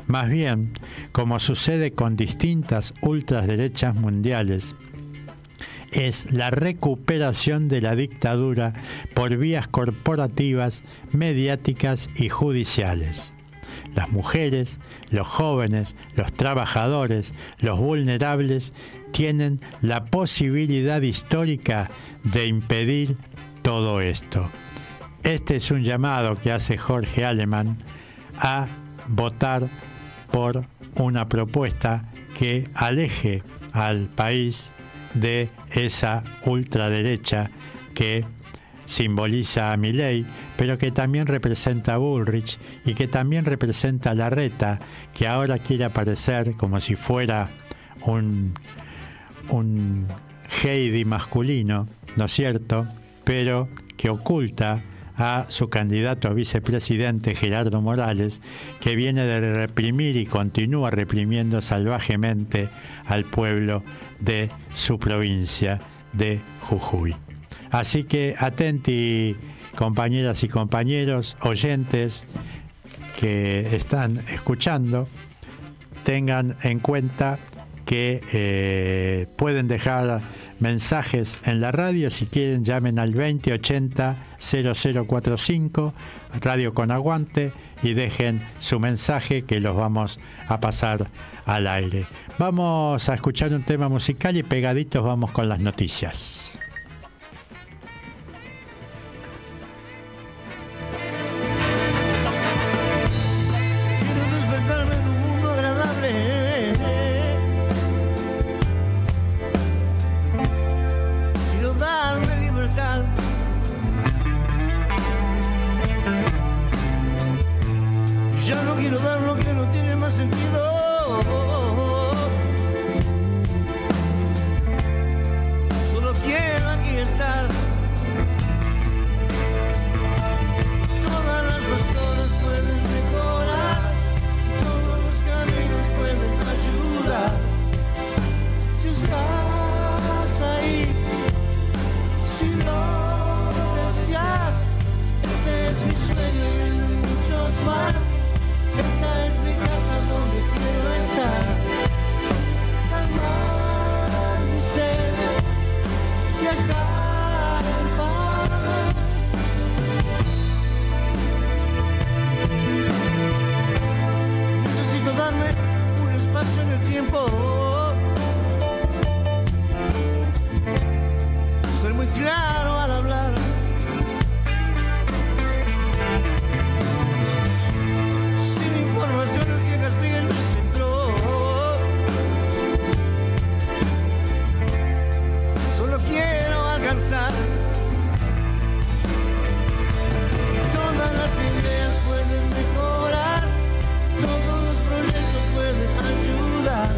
Speaker 3: Más bien, como sucede con distintas ultraderechas mundiales, es la recuperación de la dictadura por vías corporativas, mediáticas y judiciales. Las mujeres, los jóvenes, los trabajadores, los vulnerables tienen la posibilidad histórica de impedir todo esto. Este es un llamado que hace Jorge Alemán a votar por una propuesta que aleje al país de esa ultraderecha que simboliza a Milei, pero que también representa a Bullrich y que también representa a Larreta, que ahora quiere aparecer como si fuera un Heidi masculino, ¿no es cierto?, pero que oculta a su candidato a vicepresidente Gerardo Morales, que viene de reprimir y continúa reprimiendo salvajemente al pueblo de su provincia de Jujuy. Así que atenti, compañeras y compañeros, oyentes que están escuchando, tengan en cuenta que pueden dejar mensajes en la radio. Si quieren, llamen al 2080-0045, Radio con Aguante, y dejen su mensaje que los vamos a pasar al aire. Vamos a escuchar un tema musical y pegaditos vamos con las noticias.
Speaker 6: Ya no quiero dar lo que no tiene más sentido. Solo quiero aquí estar. Todas las personas pueden mejorar, todos los caminos pueden ayudar. Si estás ahí, si lo deseas, este es mi sueño y muchos más. Esta es mi casa donde quiero estar. Calmar mi sed, viajar en paz. Necesito darme un espacio en el tiempo. Ser muy claro al hablar. Informaciones que castiguen mi centro. Solo quiero alcanzar. Todas las ideas pueden mejorar, todos los proyectos pueden ayudar.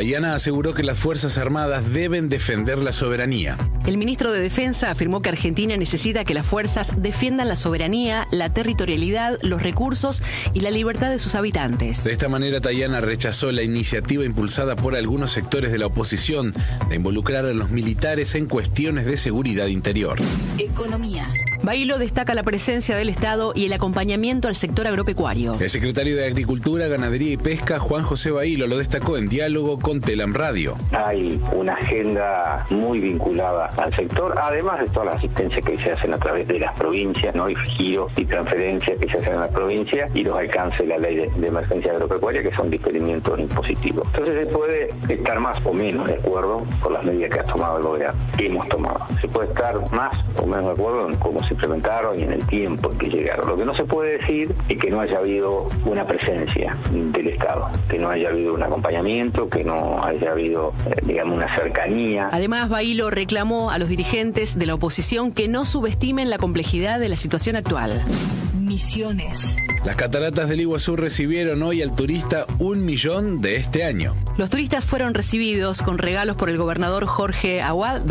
Speaker 7: Tayana aseguró que las Fuerzas Armadas deben defender la soberanía.
Speaker 8: El ministro de Defensa afirmó que Argentina necesita que las fuerzas defiendan la soberanía, la territorialidad, los recursos y la libertad de sus habitantes.
Speaker 7: De esta manera, Tayana rechazó la iniciativa impulsada por algunos sectores de la oposición de involucrar a los militares en cuestiones de seguridad interior.
Speaker 5: Economía.
Speaker 8: Bailo destaca la presencia del Estado y el acompañamiento al sector agropecuario.
Speaker 7: El secretario de Agricultura, Ganadería y Pesca, Juan José Bailo, lo destacó en diálogo con Telam Radio.
Speaker 9: Hay una agenda muy vinculada al sector, además de todas las asistencias que se hacen a través de las provincias, ¿no? Y giros y transferencias que se hacen en las provincias y los alcances de la ley de emergencia agropecuaria, que son diferimientos impositivos. Entonces se puede estar más o menos de acuerdo con las medidas que ha tomado el gobierno, que hemos tomado. Se puede estar más o menos de acuerdo en cómo se implementaron y en el tiempo en que llegaron. Lo que no se puede decir es que no haya habido una presencia del Estado, que no haya habido un acompañamiento, que no haya habido, digamos, una cercanía.
Speaker 8: Además, Bailo reclamó a los dirigentes de la oposición que no subestimen la complejidad de la situación actual.
Speaker 5: Misiones.
Speaker 7: Las cataratas del Iguazú recibieron hoy al turista 1 millón de este año.
Speaker 8: Los turistas fueron recibidos con regalos por el gobernador Jorge Aguad.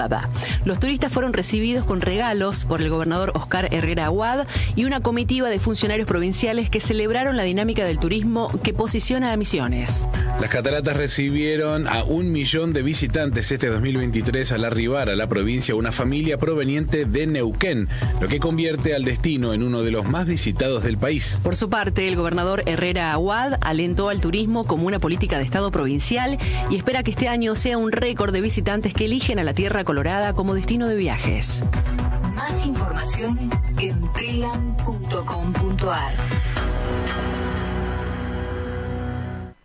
Speaker 8: Los turistas fueron recibidos con regalos por el gobernador Oscar Herrera Aguad y una comitiva de funcionarios provinciales que celebraron la dinámica del turismo que posiciona a Misiones.
Speaker 7: Las cataratas recibieron a 1 millón de visitantes este 2023 al arribar a la provincia una familia proveniente de Neuquén, lo que convierte al destino en uno de los más visitados del país.
Speaker 8: Por su parte, el gobernador Herrera Aguad alentó al turismo como una política de Estado provincial y espera que este año sea un récord de visitantes que eligen a la Tierra Colorada como destino de viajes.
Speaker 5: Más información en telam.com.ar.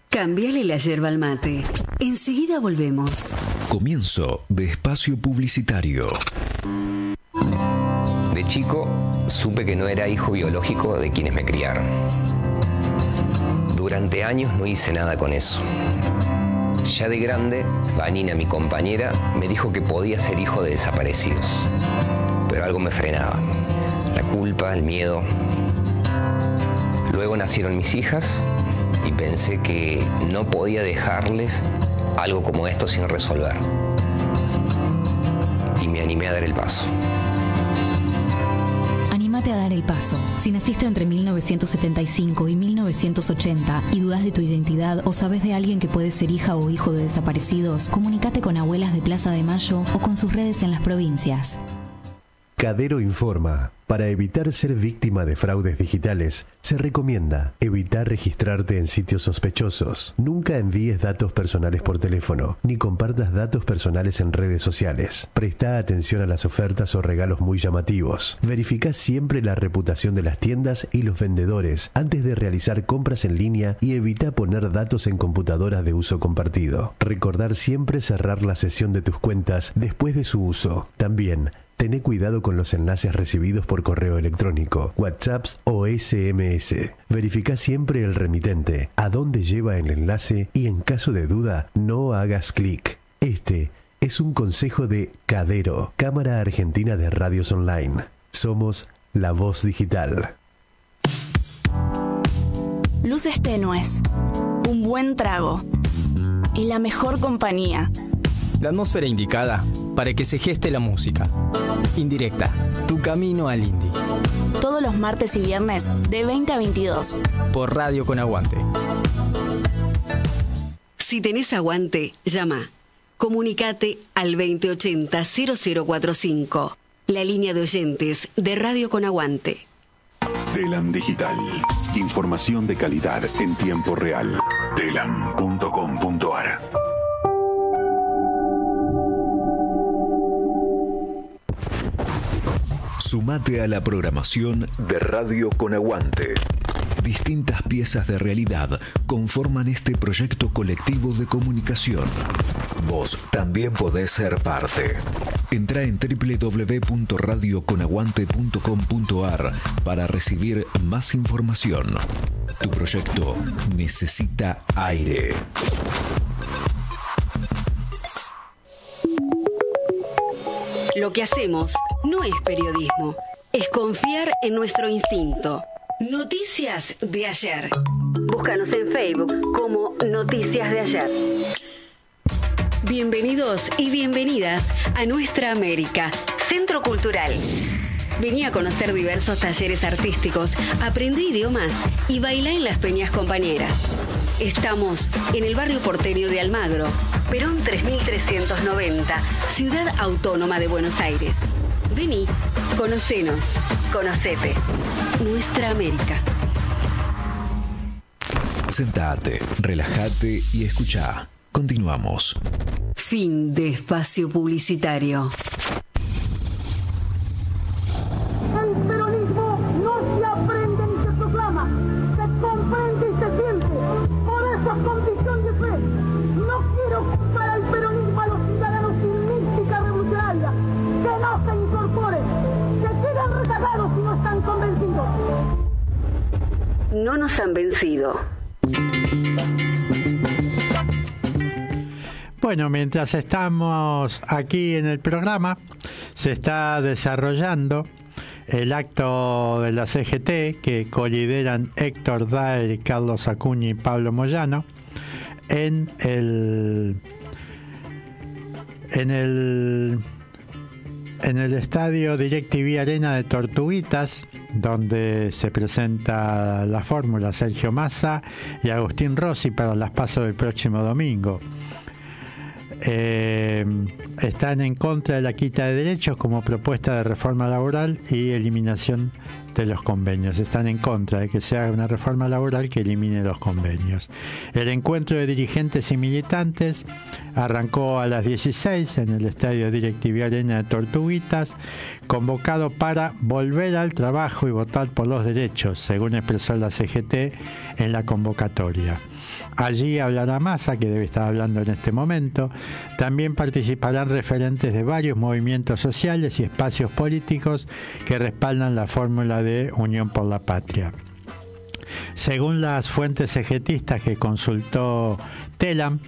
Speaker 5: Cambiale la yerba al mate. Enseguida volvemos.
Speaker 2: Comienzo de espacio publicitario.
Speaker 10: De chico, supe que no era hijo biológico de quienes me criaron. Durante años no hice nada con eso. Ya de grande, Vanina, mi compañera, me dijo que podía ser hijo de desaparecidos. Pero algo me frenaba. La culpa, el miedo. Luego nacieron mis hijas y pensé que no podía dejarles algo como esto sin resolver. Y me animé a dar el paso.
Speaker 11: Anímate a dar el paso. Si naciste entre 1975 y 1980 y dudas de tu identidad o sabes de alguien que puede ser hija o hijo de desaparecidos, comunícate con Abuelas de Plaza de Mayo o con sus redes en las provincias.
Speaker 12: Cadero informa. Para evitar ser víctima de fraudes digitales, se recomienda evitar registrarte en sitios sospechosos. Nunca envíes datos personales por teléfono, ni compartas datos personales en redes sociales. Presta atención a las ofertas o regalos muy llamativos. Verifica siempre la reputación de las tiendas y los vendedores antes de realizar compras en línea y evita poner datos en computadoras de uso compartido. Recordar siempre cerrar la sesión de tus cuentas después de su uso. También, tené cuidado con los enlaces recibidos por correo electrónico, WhatsApps o SMS. Verifica siempre el remitente, a dónde lleva el enlace y en caso de duda, no hagas clic. Este es un consejo de Cadero, Cámara Argentina de Radios Online. Somos la voz digital.
Speaker 13: Luces tenues, un buen trago y la mejor compañía.
Speaker 14: La atmósfera indicada para que se geste la música. Indirecta, tu camino al indie.
Speaker 13: Todos los martes y viernes de 20 a 22.
Speaker 14: Por Radio con Aguante.
Speaker 5: Si tenés aguante, llama. Comunicate al 2080-0045. La línea de oyentes de Radio con Aguante.
Speaker 15: Telam Digital. Información de calidad en tiempo real. Telam.com.ar.
Speaker 2: Sumate a la programación de Radio con Aguante. Distintas piezas de realidad conforman este proyecto colectivo de comunicación. Vos también podés ser parte. Entrá en www.radioconaguante.com.ar para recibir más información. Tu proyecto necesita aire.
Speaker 5: Lo que hacemos no es periodismo, es confiar en nuestro instinto. Noticias de ayer. Búscanos en Facebook como Noticias de Ayer. Bienvenidos y bienvenidas a Nuestra América, Centro Cultural. Vení a conocer diversos talleres artísticos, aprendí idiomas y bailá en las peñas compañeras. Estamos en el barrio porteño de Almagro, Perón 3390, Ciudad Autónoma de Buenos Aires. Vení, conocenos, conocete. Nuestra América.
Speaker 2: Sentate, relájate y escuchá. Continuamos.
Speaker 5: Fin de espacio publicitario.
Speaker 1: El peronismo no se aprende ni se proclama, se comprende y se siente. Por eso es condición de fe. No quiero para el peronismo a los ciudadanos sin mística revolucionaria, que no se incorporen, que queden rezagados si no están convencidos.
Speaker 5: No nos han vencido.
Speaker 3: Bueno, mientras estamos aquí en el programa, se está desarrollando el acto de la CGT que colideran Héctor Daer, Carlos Acuña y Pablo Moyano en el estadio DirecTV Arena de Tortuguitas, donde se presenta la fórmula Sergio Massa y Agustín Rossi para las PASO del próximo domingo. Están en contra de la quita de derechos como propuesta de reforma laboral y eliminación de los convenios. Están en contra de que se haga una reforma laboral que elimine los convenios. El encuentro de dirigentes y militantes arrancó a las 16 en el estadio DirecTV Arena de Tortuguitas, convocado para volver al trabajo y votar por los derechos, según expresó la CGT en la convocatoria. Allí hablará Massa, que debe estar hablando en este momento. También participarán referentes de varios movimientos sociales y espacios políticos que respaldan la fórmula de Unión por la Patria. Según las fuentes cegetistas que consultó Telam,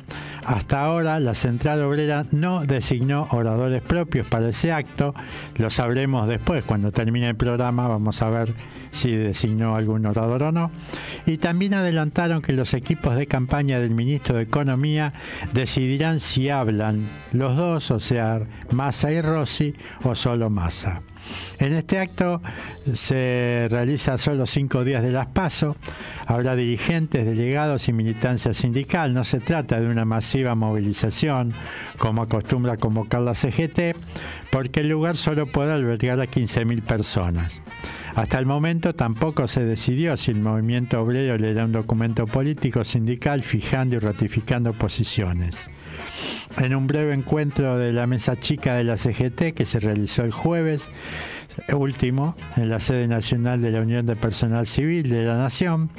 Speaker 3: hasta ahora la Central Obrera no designó oradores propios para ese acto. Lo sabremos después, cuando termine el programa vamos a ver si designó algún orador o no. Y también adelantaron que los equipos de campaña del ministro de Economía decidirán si hablan los dos, o sea, Massa y Rossi, o solo Massa. En este acto se realiza solo 5 días de las PASO. Habrá dirigentes, delegados y militancia sindical. No se trata de una masiva movilización como acostumbra convocar la CGT, porque el lugar solo puede albergar a 15.000 personas. Hasta el momento tampoco se decidió si el movimiento obrero leerá un documento político sindical fijando y ratificando posiciones. En un breve encuentro de la mesa chica de la CGT que se realizó el jueves último en la sede nacional de la Unión de Personal Civil de la Nación,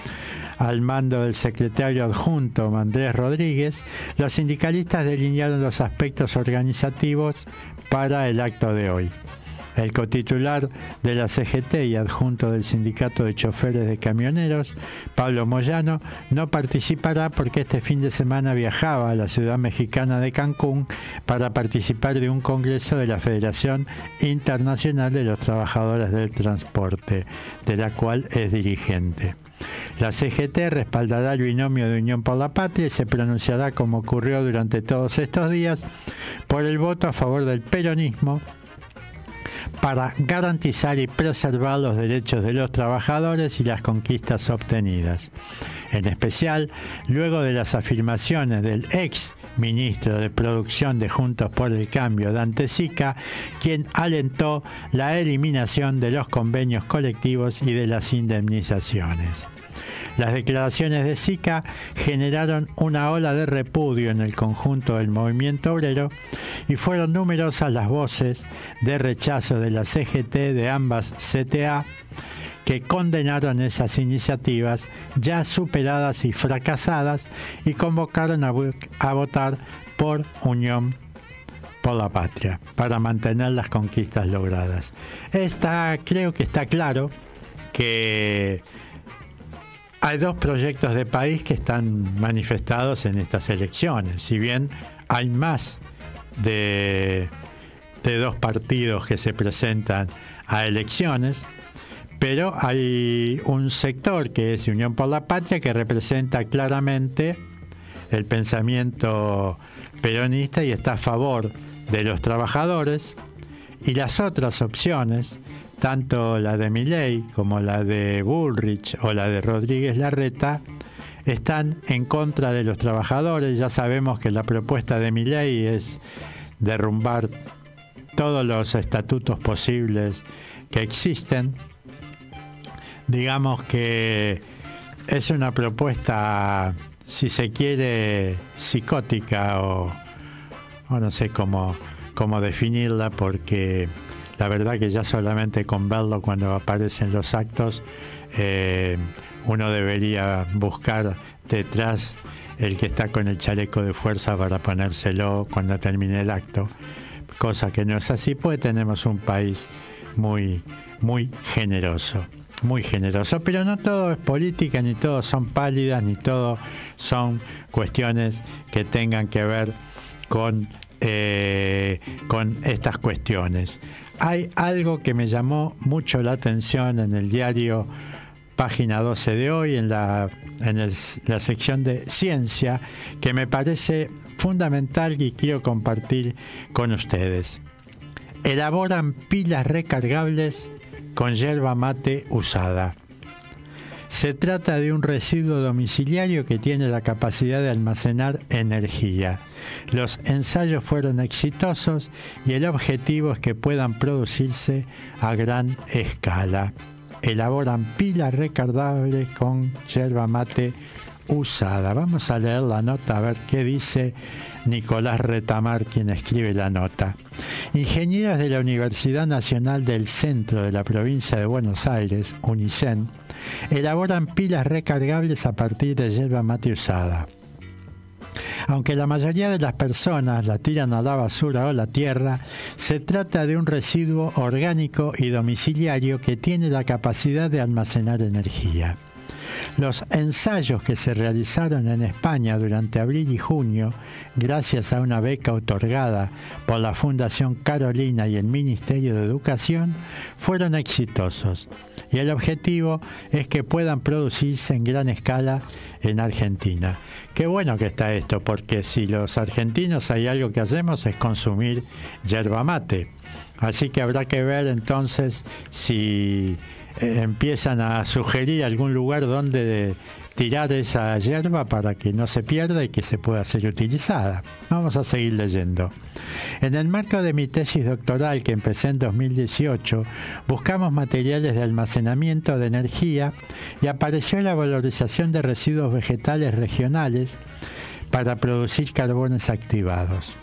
Speaker 3: al mando del secretario adjunto Andrés Rodríguez, los sindicalistas delinearon los aspectos organizativos para el acto de hoy. El cotitular de la CGT y adjunto del Sindicato de Choferes de Camioneros, Pablo Moyano, no participará porque este fin de semana viajaba a la ciudad mexicana de Cancún para participar de un congreso de la Federación Internacional de los Trabajadores del Transporte, de la cual es dirigente. La CGT respaldará el binomio de Unión por la Patria y se pronunciará, como ocurrió durante todos estos días, por el voto a favor del peronismo para garantizar y preservar los derechos de los trabajadores y las conquistas obtenidas. En especial, luego de las afirmaciones del ex ministro de Producción de Juntos por el Cambio, Dante Sica, quien alentó la eliminación de los convenios colectivos y de las indemnizaciones. Las declaraciones de Sica generaron una ola de repudio en el conjunto del movimiento obrero y fueron numerosas las voces de rechazo de la CGT de ambas CTA que condenaron esas iniciativas ya superadas y fracasadas y convocaron a votar por Unión por la Patria para mantener las conquistas logradas. Creo que está claro que hay dos proyectos de país que están manifestados en estas elecciones. Si bien hay más de dos partidos que se presentan a elecciones, pero hay un sector que es Unión por la Patria que representa claramente el pensamiento peronista y está a favor de los trabajadores, y las otras opciones, tanto la de Milei como la de Bullrich o la de Rodríguez Larreta, están en contra de los trabajadores. Ya sabemos que la propuesta de Milei es derrumbar todos los estatutos posibles que existen. Digamos que es una propuesta, si se quiere, psicótica o no sé cómo definirla, porque la verdad que ya solamente con verlo cuando aparecen los actos, uno debería buscar detrás el que está con el chaleco de fuerza para ponérselo cuando termine el acto, cosa que no es así, porque tenemos un país muy, muy generoso, pero no todo es política, ni todo son pálidas, ni todo son cuestiones que tengan que ver con estas cuestiones. Hay algo que me llamó mucho la atención en el diario Página 12 de hoy, en la sección de ciencia, que me parece fundamental y quiero compartir con ustedes. Elaboran pilas recargables con yerba mate usada. Se trata de un residuo domiciliario que tiene la capacidad de almacenar energía. Los ensayos fueron exitosos y el objetivo es que puedan producirse a gran escala. Elaboran pilas recargables con yerba mate usada. Vamos a leer la nota a ver qué dice Nicolás Retamar, quien escribe la nota. Ingenieros de la Universidad Nacional del Centro de la provincia de Buenos Aires, UNICEN, elaboran pilas recargables a partir de yerba mate usada. Aunque la mayoría de las personas la tiran a la basura o la tierra, se trata de un residuo orgánico y domiciliario que tiene la capacidad de almacenar energía. Los ensayos que se realizaron en España durante abril y junio, gracias a una beca otorgada por la Fundación Carolina y el Ministerio de Educación, fueron exitosos, y el objetivo es que puedan producirse en gran escala en Argentina. Qué bueno que está esto, porque si los argentinos hay algo que hacemos es consumir yerba mate. Así que habrá que ver entonces si empiezan a sugerir algún lugar donde tirar esa yerba para que no se pierda y que se pueda ser utilizada. Vamos a seguir leyendo. En el marco de mi tesis doctoral, que empecé en 2018, buscamos materiales de almacenamiento de energía y apareció la valorización de residuos vegetales regionales para producir carbones activados.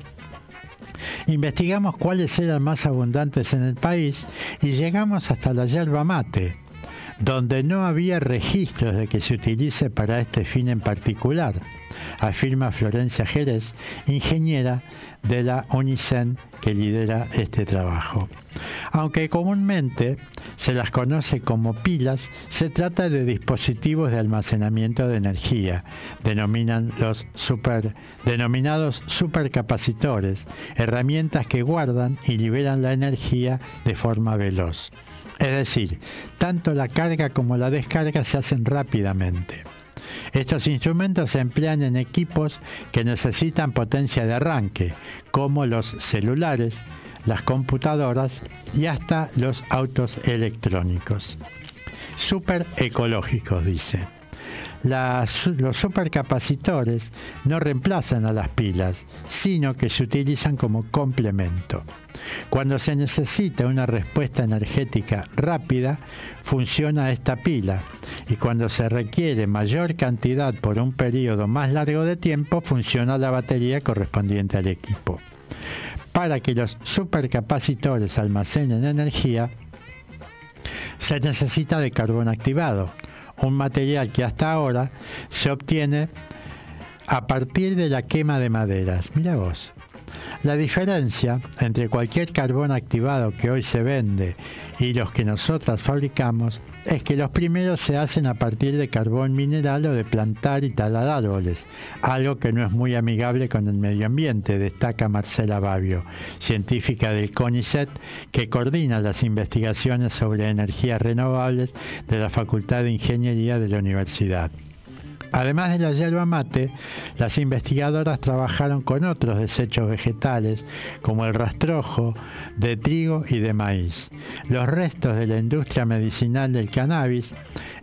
Speaker 3: Investigamos cuáles eran más abundantes en el país y llegamos hasta la yerba mate, donde no había registros de que se utilice para este fin en particular, afirma Florencia Jerez, ingeniera de la UNICEN que lidera este trabajo. Aunque comúnmente se las conoce como pilas, se trata de dispositivos de almacenamiento de energía, denominados supercapacitores, herramientas que guardan y liberan la energía de forma veloz. Es decir, tanto la carga como la descarga se hacen rápidamente. Estos instrumentos se emplean en equipos que necesitan potencia de arranque, como los celulares, las computadoras y hasta los autos electrónicos. Super ecológicos, dice. Los supercapacitores no reemplazan a las pilas, sino que se utilizan como complemento. Cuando se necesita una respuesta energética rápida, funciona esta pila, y cuando se requiere mayor cantidad por un periodo más largo de tiempo, funciona la batería correspondiente al equipo. Para que los supercapacitores almacenen energía, se necesita de carbón activado, un material que hasta ahora se obtiene a partir de la quema de maderas. Mira vos. La diferencia entre cualquier carbón activado que hoy se vende y los que nosotros fabricamos es que los primeros se hacen a partir de carbón mineral o de plantar y talar árboles, algo que no es muy amigable con el medio ambiente, destaca Marcela Babbio, científica del CONICET que coordina las investigaciones sobre energías renovables de la Facultad de Ingeniería de la Universidad. Además de la yerba mate, las investigadoras trabajaron con otros desechos vegetales, como el rastrojo de trigo y de maíz, los restos de la industria medicinal del cannabis,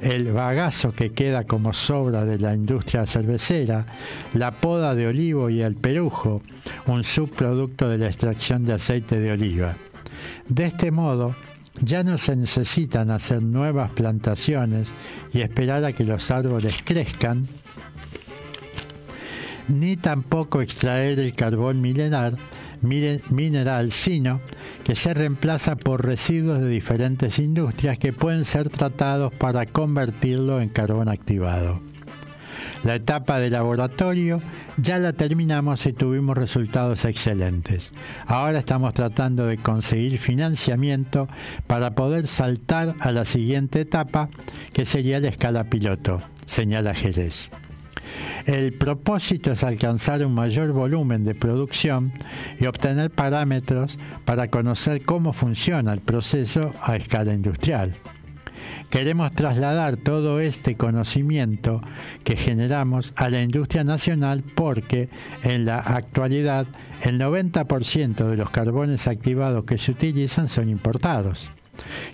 Speaker 3: el bagazo que queda como sobra de la industria cervecera, la poda de olivo y el perujo, un subproducto de la extracción de aceite de oliva. De este modo, ya no se necesitan hacer nuevas plantaciones y esperar a que los árboles crezcan, ni tampoco extraer el carbón mineral, sino que se reemplaza por residuos de diferentes industrias que pueden ser tratados para convertirlo en carbón activado. La etapa de laboratorio ya la terminamos y tuvimos resultados excelentes. Ahora estamos tratando de conseguir financiamiento para poder saltar a la siguiente etapa, que sería la escala piloto, señala Jerez. El propósito es alcanzar un mayor volumen de producción y obtener parámetros para conocer cómo funciona el proceso a escala industrial. Queremos trasladar todo este conocimiento que generamos a la industria nacional porque en la actualidad el 90% de los carbones activados que se utilizan son importados.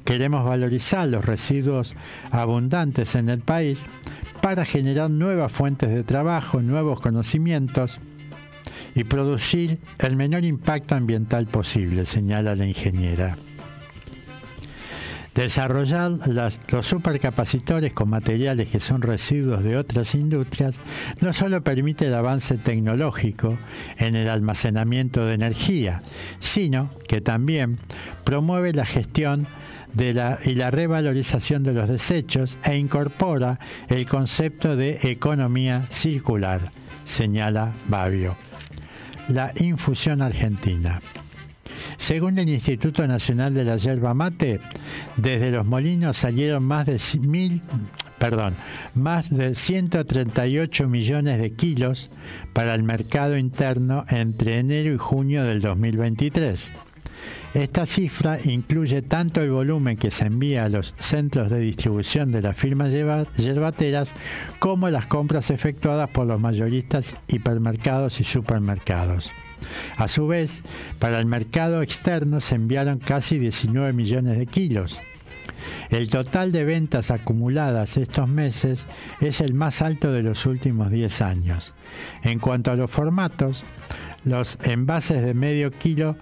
Speaker 3: Queremos valorizar los residuos abundantes en el país para generar nuevas fuentes de trabajo, nuevos conocimientos y producir el menor impacto ambiental posible, señala la ingeniera. Desarrollar los supercapacitores con materiales que son residuos de otras industrias no solo permite el avance tecnológico en el almacenamiento de energía, sino que también promueve la gestión y la revalorización de los desechos e incorpora el concepto de economía circular, señala Babio. La infusión argentina. Según el Instituto Nacional de la Yerba Mate, desde los molinos salieron más de 138 millones de kilos para el mercado interno entre enero y junio del 2023. Esta cifra incluye tanto el volumen que se envía a los centros de distribución de las firmas yerbateras como las compras efectuadas por los mayoristas, hipermercados y supermercados. A su vez, para el mercado externo se enviaron casi 19 millones de kilos. El total de ventas acumuladas estos meses es el más alto de los últimos 10 años. En cuanto a los formatos, los envases de medio kilo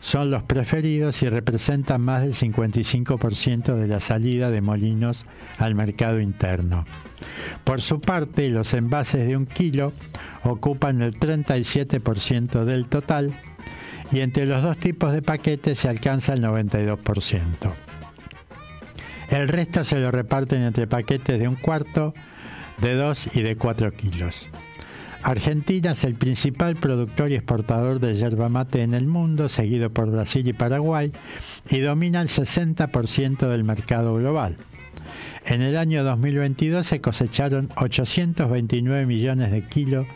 Speaker 3: son los preferidos y representan más del 55% de la salida de molinos al mercado interno. Por su parte, los envases de 1 kilo ocupan el 37% del total y entre los dos tipos de paquetes se alcanza el 92%. El resto se lo reparten entre paquetes de 1/4, de 2 y de 4 kilos. Argentina es el principal productor y exportador de yerba mate en el mundo, seguido por Brasil y Paraguay, y domina el 60% del mercado global. En el año 2022 se cosecharon 829 millones de kilos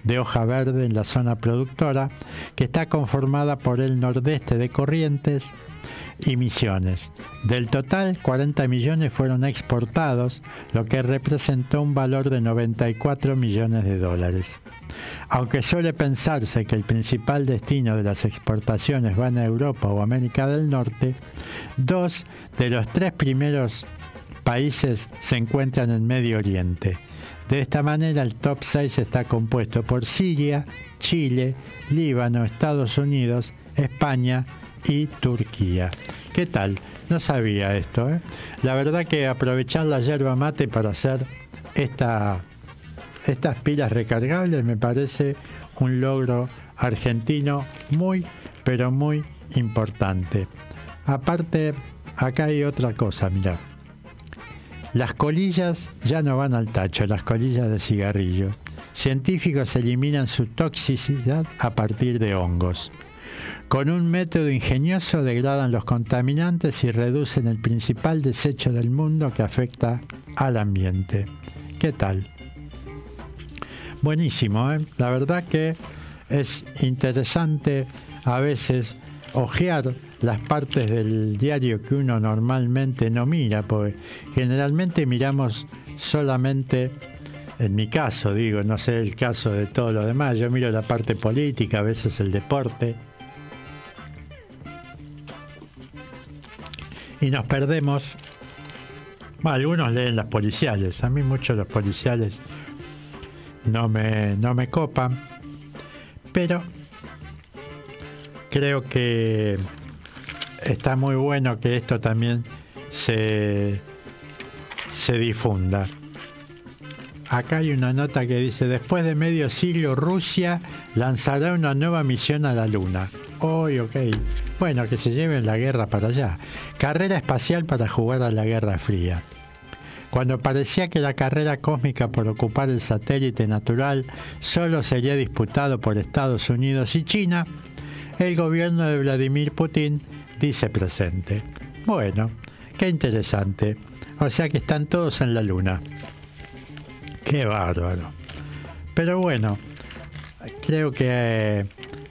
Speaker 3: de hoja verde en la zona productora, que está conformada por el nordeste de Corrientes y Misiones. Del total, 40 millones fueron exportados, lo que representó un valor de 94 millones de dólares. Aunque suele pensarse que el principal destino de las exportaciones van a Europa o América del Norte, 2 de los 3 primeros países se encuentran en Medio Oriente. De esta manera, el top 6 está compuesto por Siria, Chile, Líbano, Estados Unidos, España y Turquía. ¿Qué tal? No sabía esto, ¿eh? La verdad que aprovechar la yerba mate para hacer estas pilas recargables me parece un logro argentino muy, pero muy importante. Aparte, acá hay otra cosa, mirá. Las colillas ya no van al tacho, las colillas de cigarrillo. Científicos eliminan su toxicidad a partir de hongos. Con un método ingenioso degradan los contaminantes y reducen el principal desecho del mundo que afecta al ambiente. ¿Qué tal? Buenísimo, ¿eh? La verdad que es interesante a veces hojear las partes del diario que uno normalmente no mira, porque generalmente miramos solamente En mi caso, digo, no sé el caso de todos los demás. Yo miro la parte política, a veces el deporte. Y nos perdemos. Bueno, algunos leen las policiales. A mí muchos los policiales no me copan. Pero creo que está muy bueno que esto también se difunda. Acá hay una nota que dice: después de medio siglo Rusia lanzará una nueva misión a la Luna. Hoy, ok. Bueno, que se lleven la guerra para allá. Carrera espacial para jugar a la Guerra Fría. Cuando parecía que la carrera cósmica por ocupar el satélite natural solo sería disputado por Estados Unidos y China, el gobierno de Vladimir Putin dice presente. Bueno, qué interesante. O sea que están todos en la Luna. Qué bárbaro. Pero bueno, creo que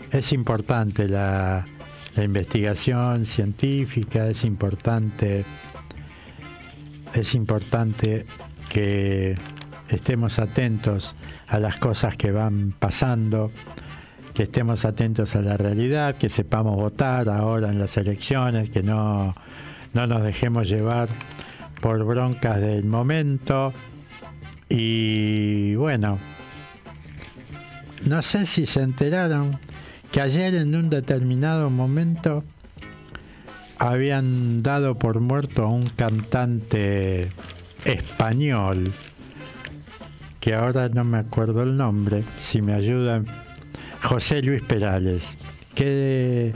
Speaker 3: es importante la investigación científica, es importante que estemos atentos a las cosas que van pasando, que estemos atentos a la realidad, que sepamos votar ahora en las elecciones, que no nos dejemos llevar por broncas del momento. Y bueno, no sé si se enteraron que ayer en un determinado momento habían dado por muerto a un cantante español, que ahora no me acuerdo el nombre, si me ayudan, José Luis Perales, que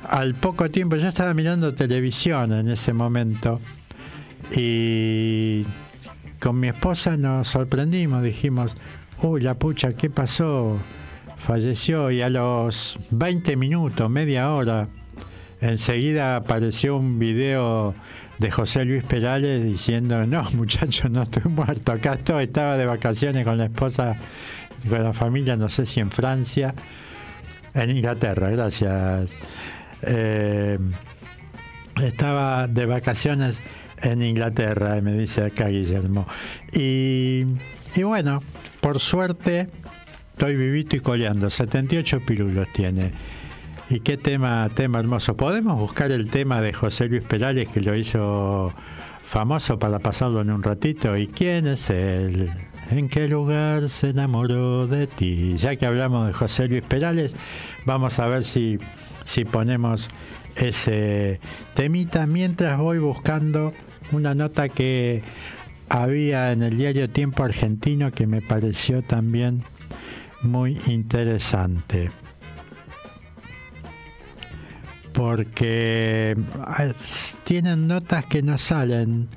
Speaker 3: al poco tiempo, yo estaba mirando televisión en ese momento y con mi esposa nos sorprendimos, dijimos, uy, la pucha, ¿qué pasó? Falleció, y a los 20 minutos, media hora, enseguida apareció un video de José Luis Perales diciendo: no, muchachos, no estoy muerto, acá estoy, estaba de vacaciones con la esposa, con la familia, no sé si en Francia, en Inglaterra, gracias. Estaba de vacaciones en Inglaterra, me dice acá Guillermo. Y bueno, por suerte estoy vivito y coleando, 78 pirulos tiene. Y qué tema hermoso. ¿Podemos buscar el tema de José Luis Perales, que lo hizo famoso, para pasarlo en un ratito? ¿Y quién es él? ¿En qué lugar se enamoró de ti? Ya que hablamos de José Luis Perales, vamos a ver si ponemos ese temita, mientras voy buscando una nota que había en el diario Tiempo Argentino que me pareció también muy interesante, porque tienen notas que no salen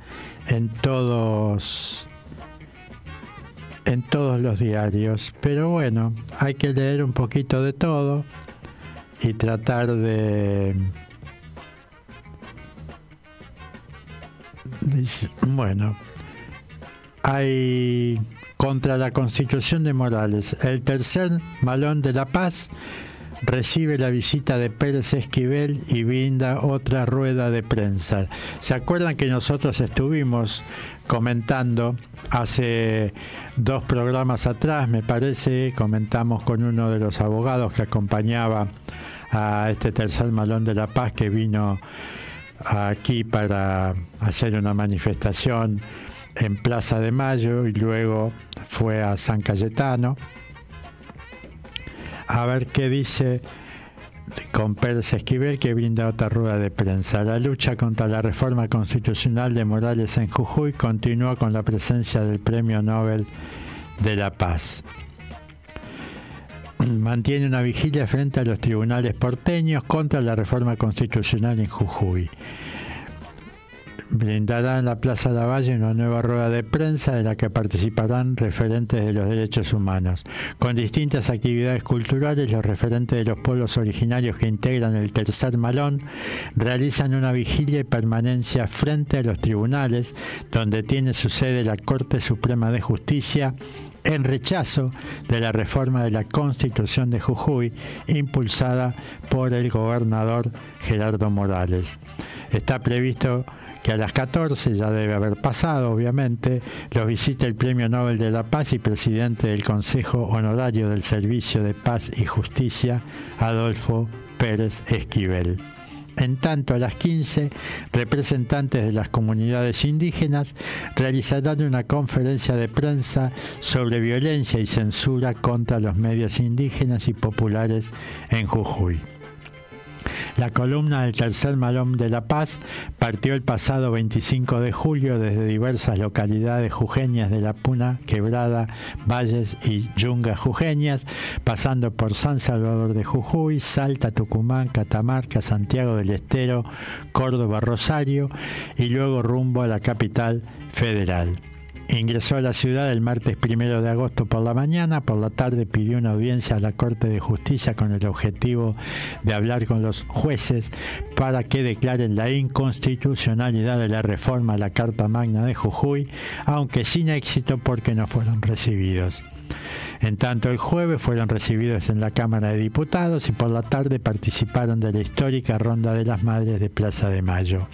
Speaker 3: en todos los diarios, pero bueno, hay que leer un poquito de todo y tratar de bueno, hay contra la Constitución de Morales. El tercer Malón de la Paz recibe la visita de Pérez Esquivel y brinda otra rueda de prensa. ¿Se acuerdan que nosotros estuvimos comentando hace 2 programas atrás, me parece, comentamos con uno de los abogados que acompañaba a este tercer Malón de la Paz, que vino aquí para hacer una manifestación en Plaza de Mayo y luego fue a San Cayetano? A ver qué dice con Pérez Esquivel, que brinda otra rueda de prensa. La lucha contra la reforma constitucional de Morales en Jujuy continúa con la presencia del Premio Nobel de la Paz. Mantiene una vigilia frente a los tribunales porteños contra la reforma constitucional en Jujuy. Brindará en la Plaza Lavalle una nueva rueda de prensa de la que participarán referentes de los derechos humanos. Con distintas actividades culturales, los referentes de los pueblos originarios que integran el tercer Malón realizan una vigilia y permanencia frente a los tribunales, donde tiene su sede la Corte Suprema de Justicia, en rechazo de la reforma de la Constitución de Jujuy impulsada por el gobernador Gerardo Morales. Está previsto que a las 14, ya debe haber pasado obviamente, los visita el Premio Nobel de la Paz y presidente del Consejo Honorario del Servicio de Paz y Justicia, Adolfo Pérez Esquivel. En tanto, a las 15, representantes de las comunidades indígenas realizarán una conferencia de prensa sobre violencia y censura contra los medios indígenas y populares en Jujuy. La columna del Tercer Malón de La Paz partió el pasado 25 de julio desde diversas localidades jujeñas de La Puna, Quebrada, Valles y Yungas jujeñas, pasando por San Salvador de Jujuy, Salta, Tucumán, Catamarca, Santiago del Estero, Córdoba, Rosario y luego rumbo a la capital federal. Ingresó a la ciudad el martes 1 de agosto por la mañana. Por la tarde pidió una audiencia a la Corte de Justicia con el objetivo de hablar con los jueces para que declaren la inconstitucionalidad de la reforma a la Carta Magna de Jujuy, aunque sin éxito porque no fueron recibidos. En tanto, el jueves fueron recibidos en la Cámara de Diputados y por la tarde participaron de la histórica Ronda de las Madres de Plaza de Mayo.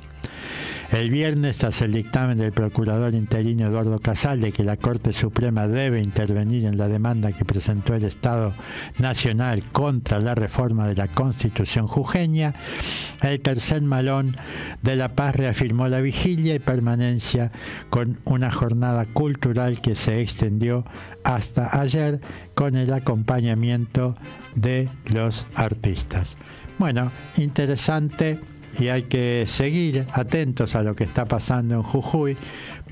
Speaker 3: El viernes, tras el dictamen del procurador interino Eduardo Casal de que la Corte Suprema debe intervenir en la demanda que presentó el Estado Nacional contra la reforma de la Constitución jujeña, el Tercer Malón de La Paz reafirmó la vigilia y permanencia con una jornada cultural que se extendió hasta ayer con el acompañamiento de los artistas. Bueno, interesante. Y hay que seguir atentos a lo que está pasando en Jujuy,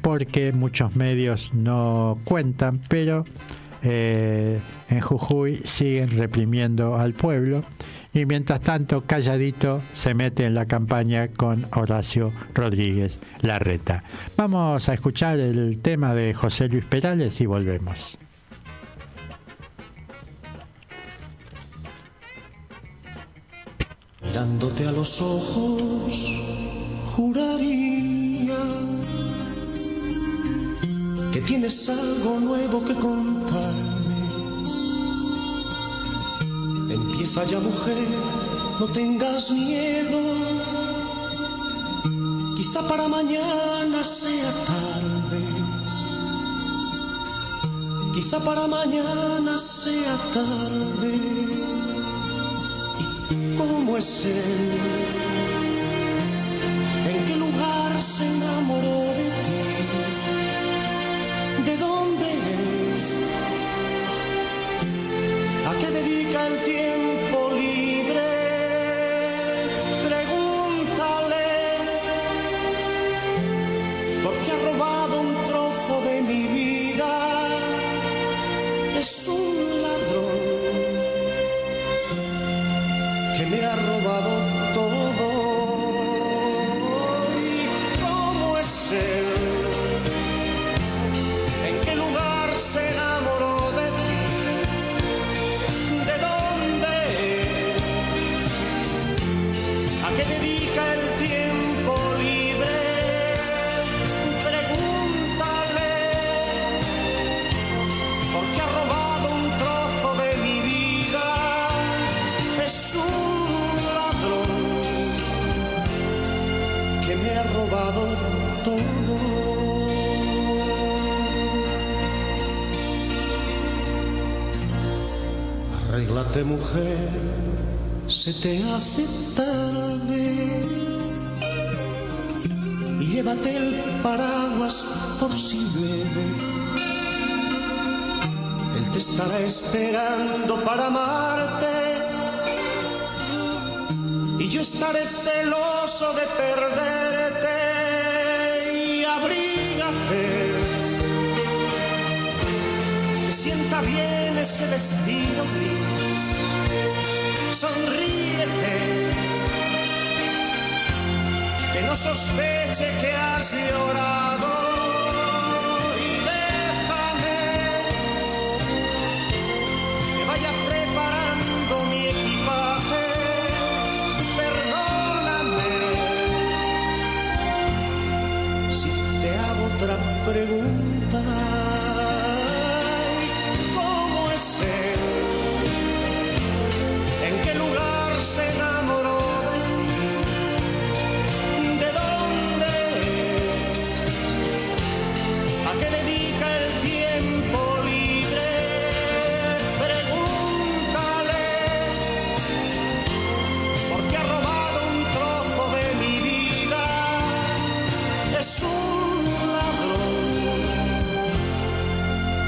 Speaker 3: porque muchos medios no cuentan, pero en Jujuy siguen reprimiendo al pueblo. Y mientras tanto, calladito se mete en la campaña con Horacio Rodríguez Larreta. Vamos a escuchar el tema de José Luis Perales y volvemos.
Speaker 6: Mirándote a los ojos, juraría que tienes algo nuevo que contarme. Empieza ya, mujer, no tengas miedo. Quizá para mañana sea tarde. Quizá para mañana sea tarde. ¿Cómo es él? ¿En qué lugar se enamoró de ti? ¿De dónde es? ¿A qué dedica el tiempo libre? Pregúntale, porque ha robado un trozo de mi vida. Es un ladrón que me ha robado todo. ¿Y cómo es él? ¿En qué lugar se enamoró de ti? ¿De dónde es? ¿A qué dedica el tiempo libre? Pregúntale, porque ha robado un trozo de mi vida. Es un me ha robado todo. Arréglate, mujer, se te hace tarde, y llévate el paraguas por si llueve. Él te estará esperando para amarte, y yo estaré celoso de perderte. Y abrígate, que sienta bien ese vestido gris. Sonríete, que no sospeche que has llorado. Y déjame que vaya preparando mi equipaje. Otra pregunta, ¿cómo es él? ¿En qué lugar se enamoró de ti? ¿De dónde es?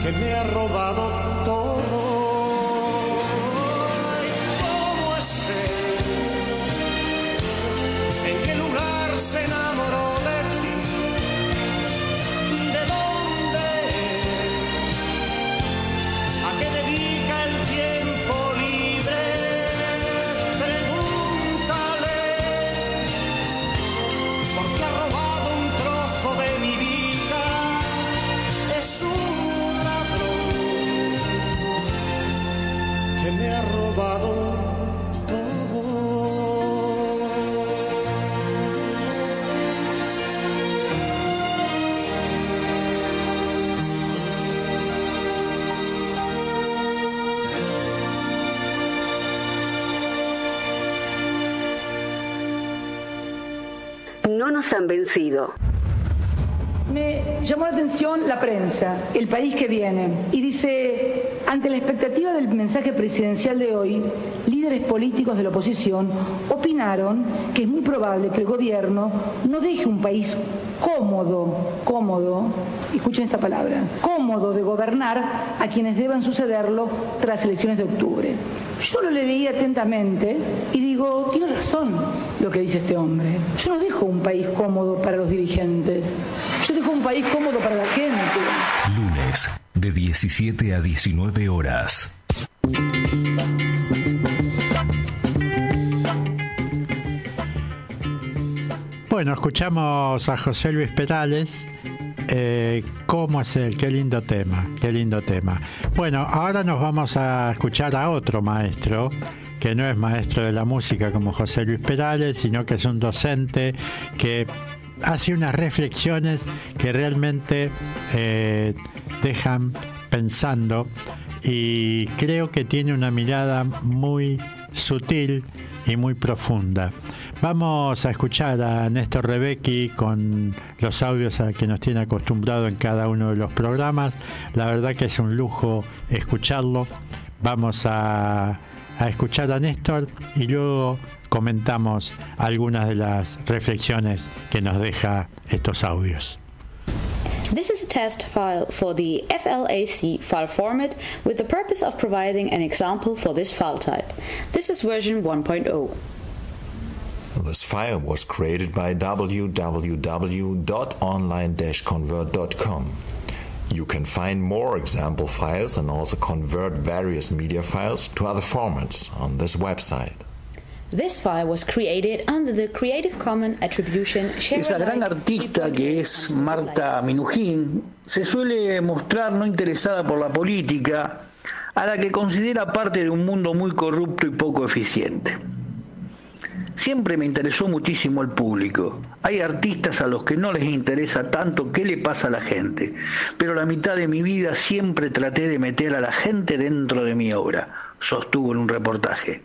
Speaker 6: que me ha robado todo. Ay, ¿cómo es él? ¿En qué lugar se enamoró de ti? ¿De dónde es? ¿A qué dedica el tiempo libre? Pregúntale, porque ha robado un trozo de mi vida. Es un ladrón que me ha robado todo.
Speaker 5: No nos han vencido.
Speaker 16: Me llamó la atención la prensa, El País que viene, y dice: ante la expectativa del mensaje presidencial de hoy, líderes políticos de la oposición opinaron que es muy probable que el gobierno no deje un país cómodo, escuchen esta palabra, cómodo de gobernar a quienes deban sucederlo tras elecciones de octubre. Yo lo leí atentamente y digo, tiene razón lo que dice este hombre. Yo no dejo un país cómodo para los dirigentes, yo dejo un país cómodo para la gente.
Speaker 2: Lunes, de 17 a 19 horas.
Speaker 3: Bueno, escuchamos a José Luis Perales. ¿Cómo es él? Qué lindo tema, qué lindo tema. Bueno, ahora nos vamos a escuchar a otro maestro, que no es maestro de la música como José Luis Perales, sino que es un docente que hace unas reflexiones que realmente dejan pensando, y creo que tiene una mirada muy sutil y muy profunda. Vamos a escuchar a Néstor Rebecki con los audios a que nos tiene acostumbrado en cada uno de los programas. La verdad que es un lujo escucharlo. Vamos a escuchar a Néstor y luego comentamos algunas de las reflexiones que nos deja estos audios.
Speaker 17: This is a test file for the FLAC file format with the purpose of providing an example for this file type. This is version 1.0.
Speaker 18: This file was created by www.online-convert.com. You can find more example files and also convert various media files to other formats on this website.
Speaker 17: This file was created under the Creative Commons Attribution Share.
Speaker 19: Esa gran artista que es Marta Minujín se suele mostrar no interesada por la política, a la que considera parte de un mundo muy corrupto y poco eficiente. Siempre me interesó muchísimo el público. Hay artistas a los que no les interesa tanto qué le pasa a la gente, pero la mitad de mi vida siempre traté de meter a la gente dentro de mi obra, sostuvo en un reportaje.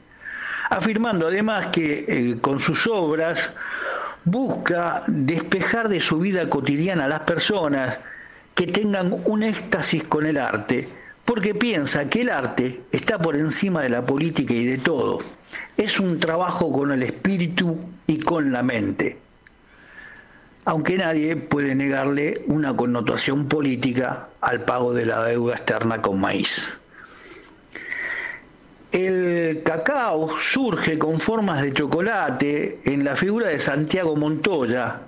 Speaker 19: Afirmando además que con sus obras busca despejar de su vida cotidiana a las personas que tengan un éxtasis con el arte, porque piensa que el arte está por encima de la política y de todo. Es un trabajo con el espíritu y con la mente, aunque nadie puede negarle una connotación política al pago de la deuda externa con maíz. El cacao surge con formas de chocolate en la figura de Santiago Montoya,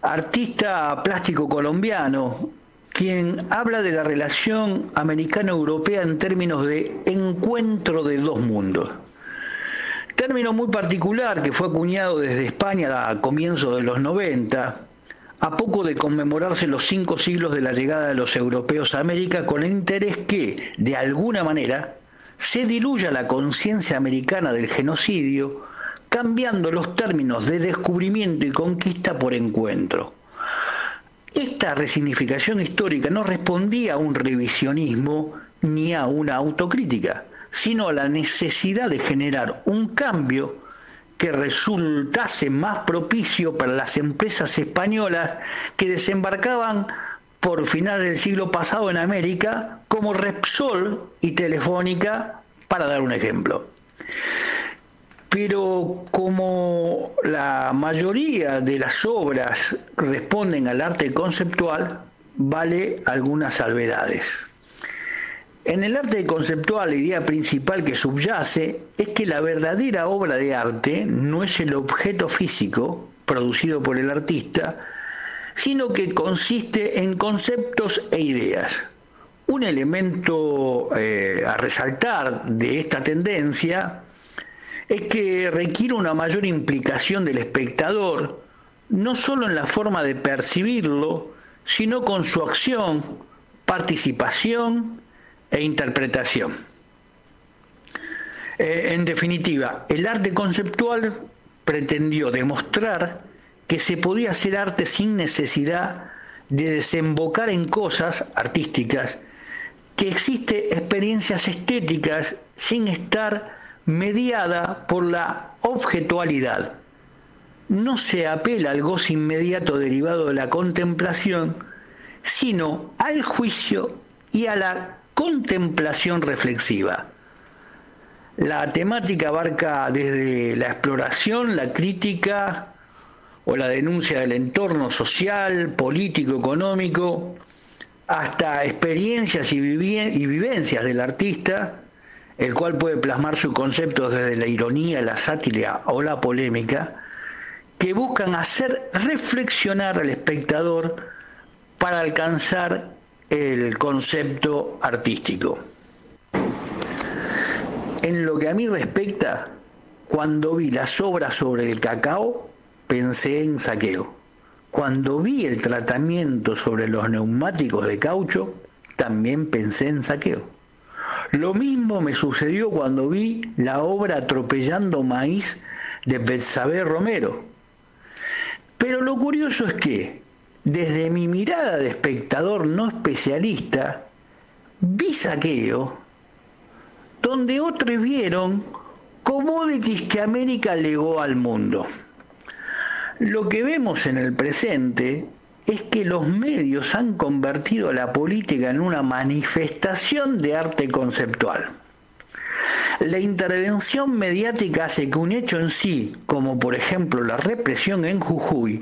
Speaker 19: artista plástico colombiano, quien habla de la relación americano-europea en términos de encuentro de dos mundos. Término muy particular que fue acuñado desde España a comienzos de los 90, a poco de conmemorarse los 5 siglos de la llegada de los europeos a América, con el interés que, de alguna manera, se diluya la conciencia americana del genocidio, cambiando los términos de descubrimiento y conquista por encuentro. Esta resignificación histórica no respondía a un revisionismo ni a una autocrítica, sino a la necesidad de generar un cambio que resultase más propicio para las empresas españolas que desembarcaban por final del siglo pasado en América, como Repsol y Telefónica, para dar un ejemplo. Pero como la mayoría de las obras responden al arte conceptual, vale algunas salvedades. En el arte conceptual, la idea principal que subyace es que la verdadera obra de arte no es el objeto físico producido por el artista, sino que consiste en conceptos e ideas. Un elemento a resaltar de esta tendencia es que requiere una mayor implicación del espectador, no solo en la forma de percibirlo, sino con su acción, participación e interpretación. En definitiva, el arte conceptual pretendió demostrar que se podía hacer arte sin necesidad de desembocar en cosas artísticas, que existe experiencias estéticas sin estar mediada por la objetualidad. No se apela al goce inmediato derivado de la contemplación, sino al juicio y a la contemplación reflexiva. La temática abarca desde la exploración, la crítica o la denuncia del entorno social, político, económico, hasta experiencias y vivencias del artista, el cual puede plasmar sus conceptos desde la ironía, la sátira o la polémica, que buscan hacer reflexionar al espectador para alcanzar el concepto artístico. En lo que a mí respecta, cuando vi las obras sobre el cacao, pensé en saqueo. Cuando vi el tratamiento sobre los neumáticos de caucho, también pensé en saqueo. Lo mismo me sucedió cuando vi la obra Atropellando Maíz de Betsabé Romero. Pero lo curioso es que, desde mi mirada de espectador no especialista, vi saqueo donde otros vieron commodities que América legó al mundo. Lo que vemos en el presente es que los medios han convertido a la política en una manifestación de arte conceptual. La intervención mediática hace que un hecho en sí, como por ejemplo la represión en Jujuy,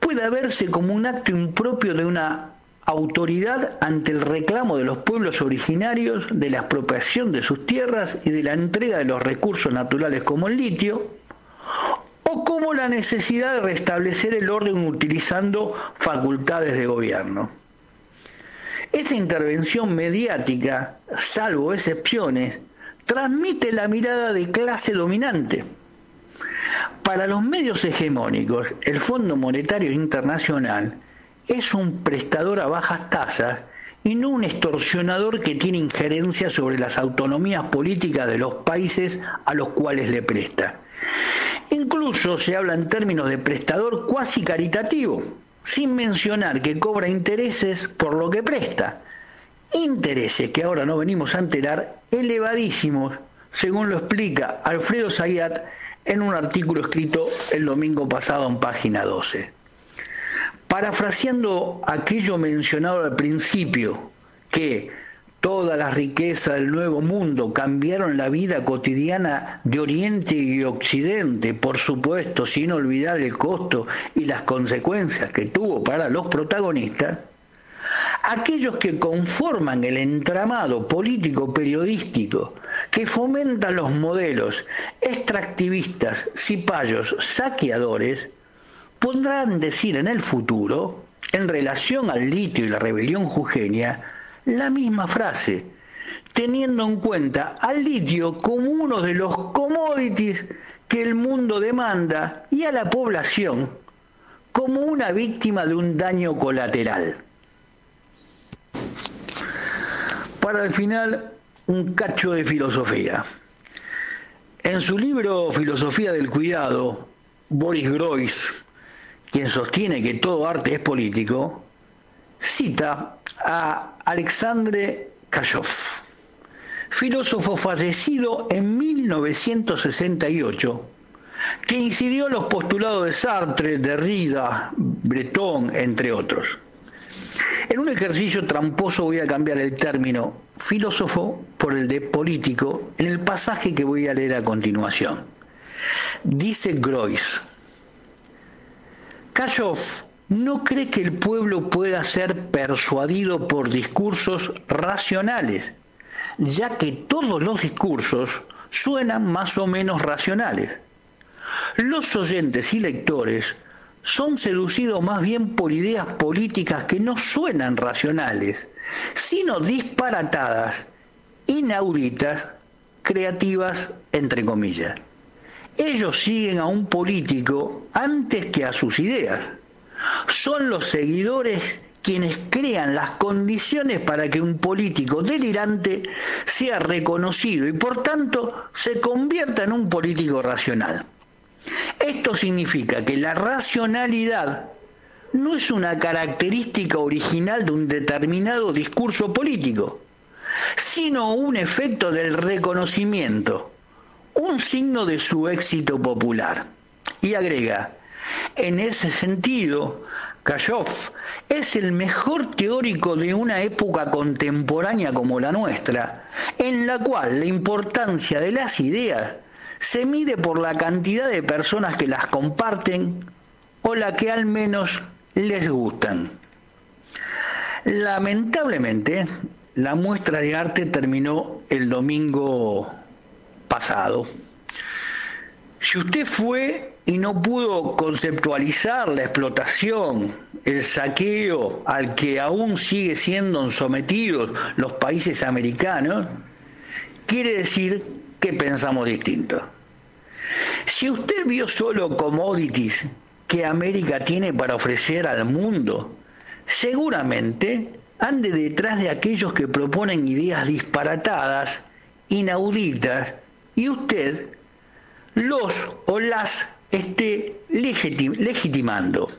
Speaker 19: pueda verse como un acto impropio de una autoridad ante el reclamo de los pueblos originarios de la expropiación de sus tierras y de la entrega de los recursos naturales como el litio, o como la necesidad de restablecer el orden utilizando facultades de gobierno. Esa intervención mediática, salvo excepciones, transmite la mirada de clase dominante. Para los medios hegemónicos, el Fondo Monetario Internacional es un prestador a bajas tasas y no un extorsionador que tiene injerencia sobre las autonomías políticas de los países a los cuales le presta. Incluso se habla en términos de prestador cuasi caritativo, sin mencionar que cobra intereses por lo que presta. Intereses que ahora no venimos a enterar, elevadísimos, según lo explica Alfredo Zayat en un artículo escrito el domingo pasado en página 12. Parafraseando aquello mencionado al principio, que todas las riquezas del Nuevo Mundo cambiaron la vida cotidiana de Oriente y Occidente, por supuesto, sin olvidar el costo y las consecuencias que tuvo para los protagonistas, aquellos que conforman el entramado político-periodístico que fomentan los modelos extractivistas, cipayos, saqueadores, podrán decir en el futuro, en relación al litio y la rebelión jujeña, la misma frase, teniendo en cuenta al litio como uno de los commodities que el mundo demanda y a la población como una víctima de un daño colateral. Para el final, un cacho de filosofía. En su libro Filosofía del Cuidado, Boris Groys, quien sostiene que todo arte es político, cita a Alexandre Kashov, filósofo fallecido en 1968, que incidió en los postulados de Sartre, Derrida, Breton, entre otros. En un ejercicio tramposo voy a cambiar el término filósofo por el de político en el pasaje que voy a leer a continuación. Dice Groys: Kashov no cree que el pueblo pueda ser persuadido por discursos racionales, ya que todos los discursos suenan más o menos racionales. Los oyentes y lectores son seducidos más bien por ideas políticas que no suenan racionales, sino disparatadas, inauditas, creativas, entre comillas. Ellos siguen a un político antes que a sus ideas. Son los seguidores quienes crean las condiciones para que un político delirante sea reconocido y por tanto se convierta en un político racional. Esto significa que la racionalidad no es una característica original de un determinado discurso político, sino un efecto del reconocimiento, un signo de su éxito popular. Y agrega, en ese sentido, Kashov es el mejor teórico de una época contemporánea como la nuestra, en la cual la importancia de las ideas se mide por la cantidad de personas que las comparten o la que al menos les gustan. Lamentablemente, la muestra de arte terminó el domingo pasado. Si usted fue y no pudo conceptualizar la explotación, el saqueo al que aún sigue siendo sometidos los países americanos, quiere decir que pensamos distinto. Si usted vio solo commodities que América tiene para ofrecer al mundo, seguramente ande detrás de aquellos que proponen ideas disparatadas, inauditas, y usted los o las esté legitimando.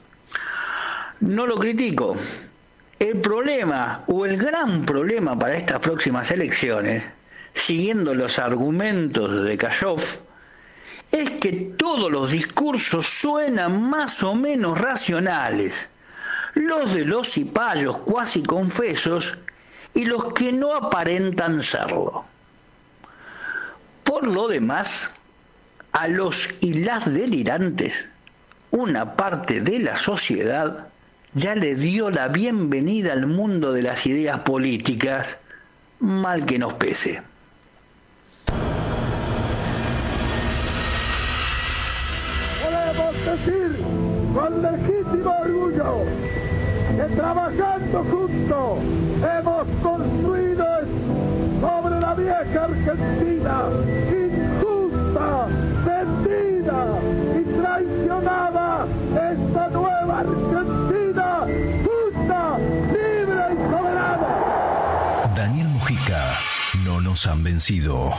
Speaker 19: No lo critico. El problema o el gran problema para estas próximas elecciones, siguiendo los argumentos de Kashov, es que todos los discursos suenan más o menos racionales, los de los cipayos cuasi confesos y los que no aparentan serlo. Por lo demás, a los y las delirantes, una parte de la sociedad ya le dio la bienvenida al mundo de las ideas políticas, mal que nos pese.
Speaker 1: Podemos decir con legítimo orgullo que trabajando juntos hemos construido sobre la vieja Argentina, injusta, vendida y traicionada, esta nueva Argentina, justa, libre y soberana.
Speaker 2: Daniel Mujica, no nos han vencido.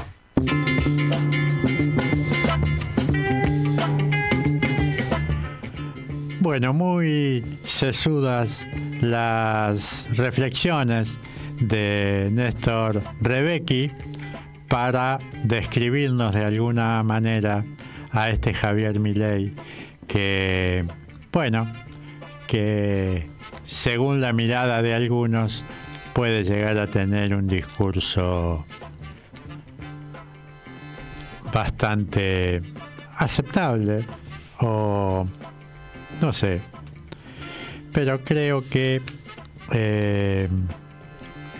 Speaker 3: Bueno, muy sesudas las reflexiones de Néstor Rebecki para describirnos de alguna manera a este Javier Milei que, bueno, que según la mirada de algunos puede llegar a tener un discurso bastante aceptable o no sé, pero creo que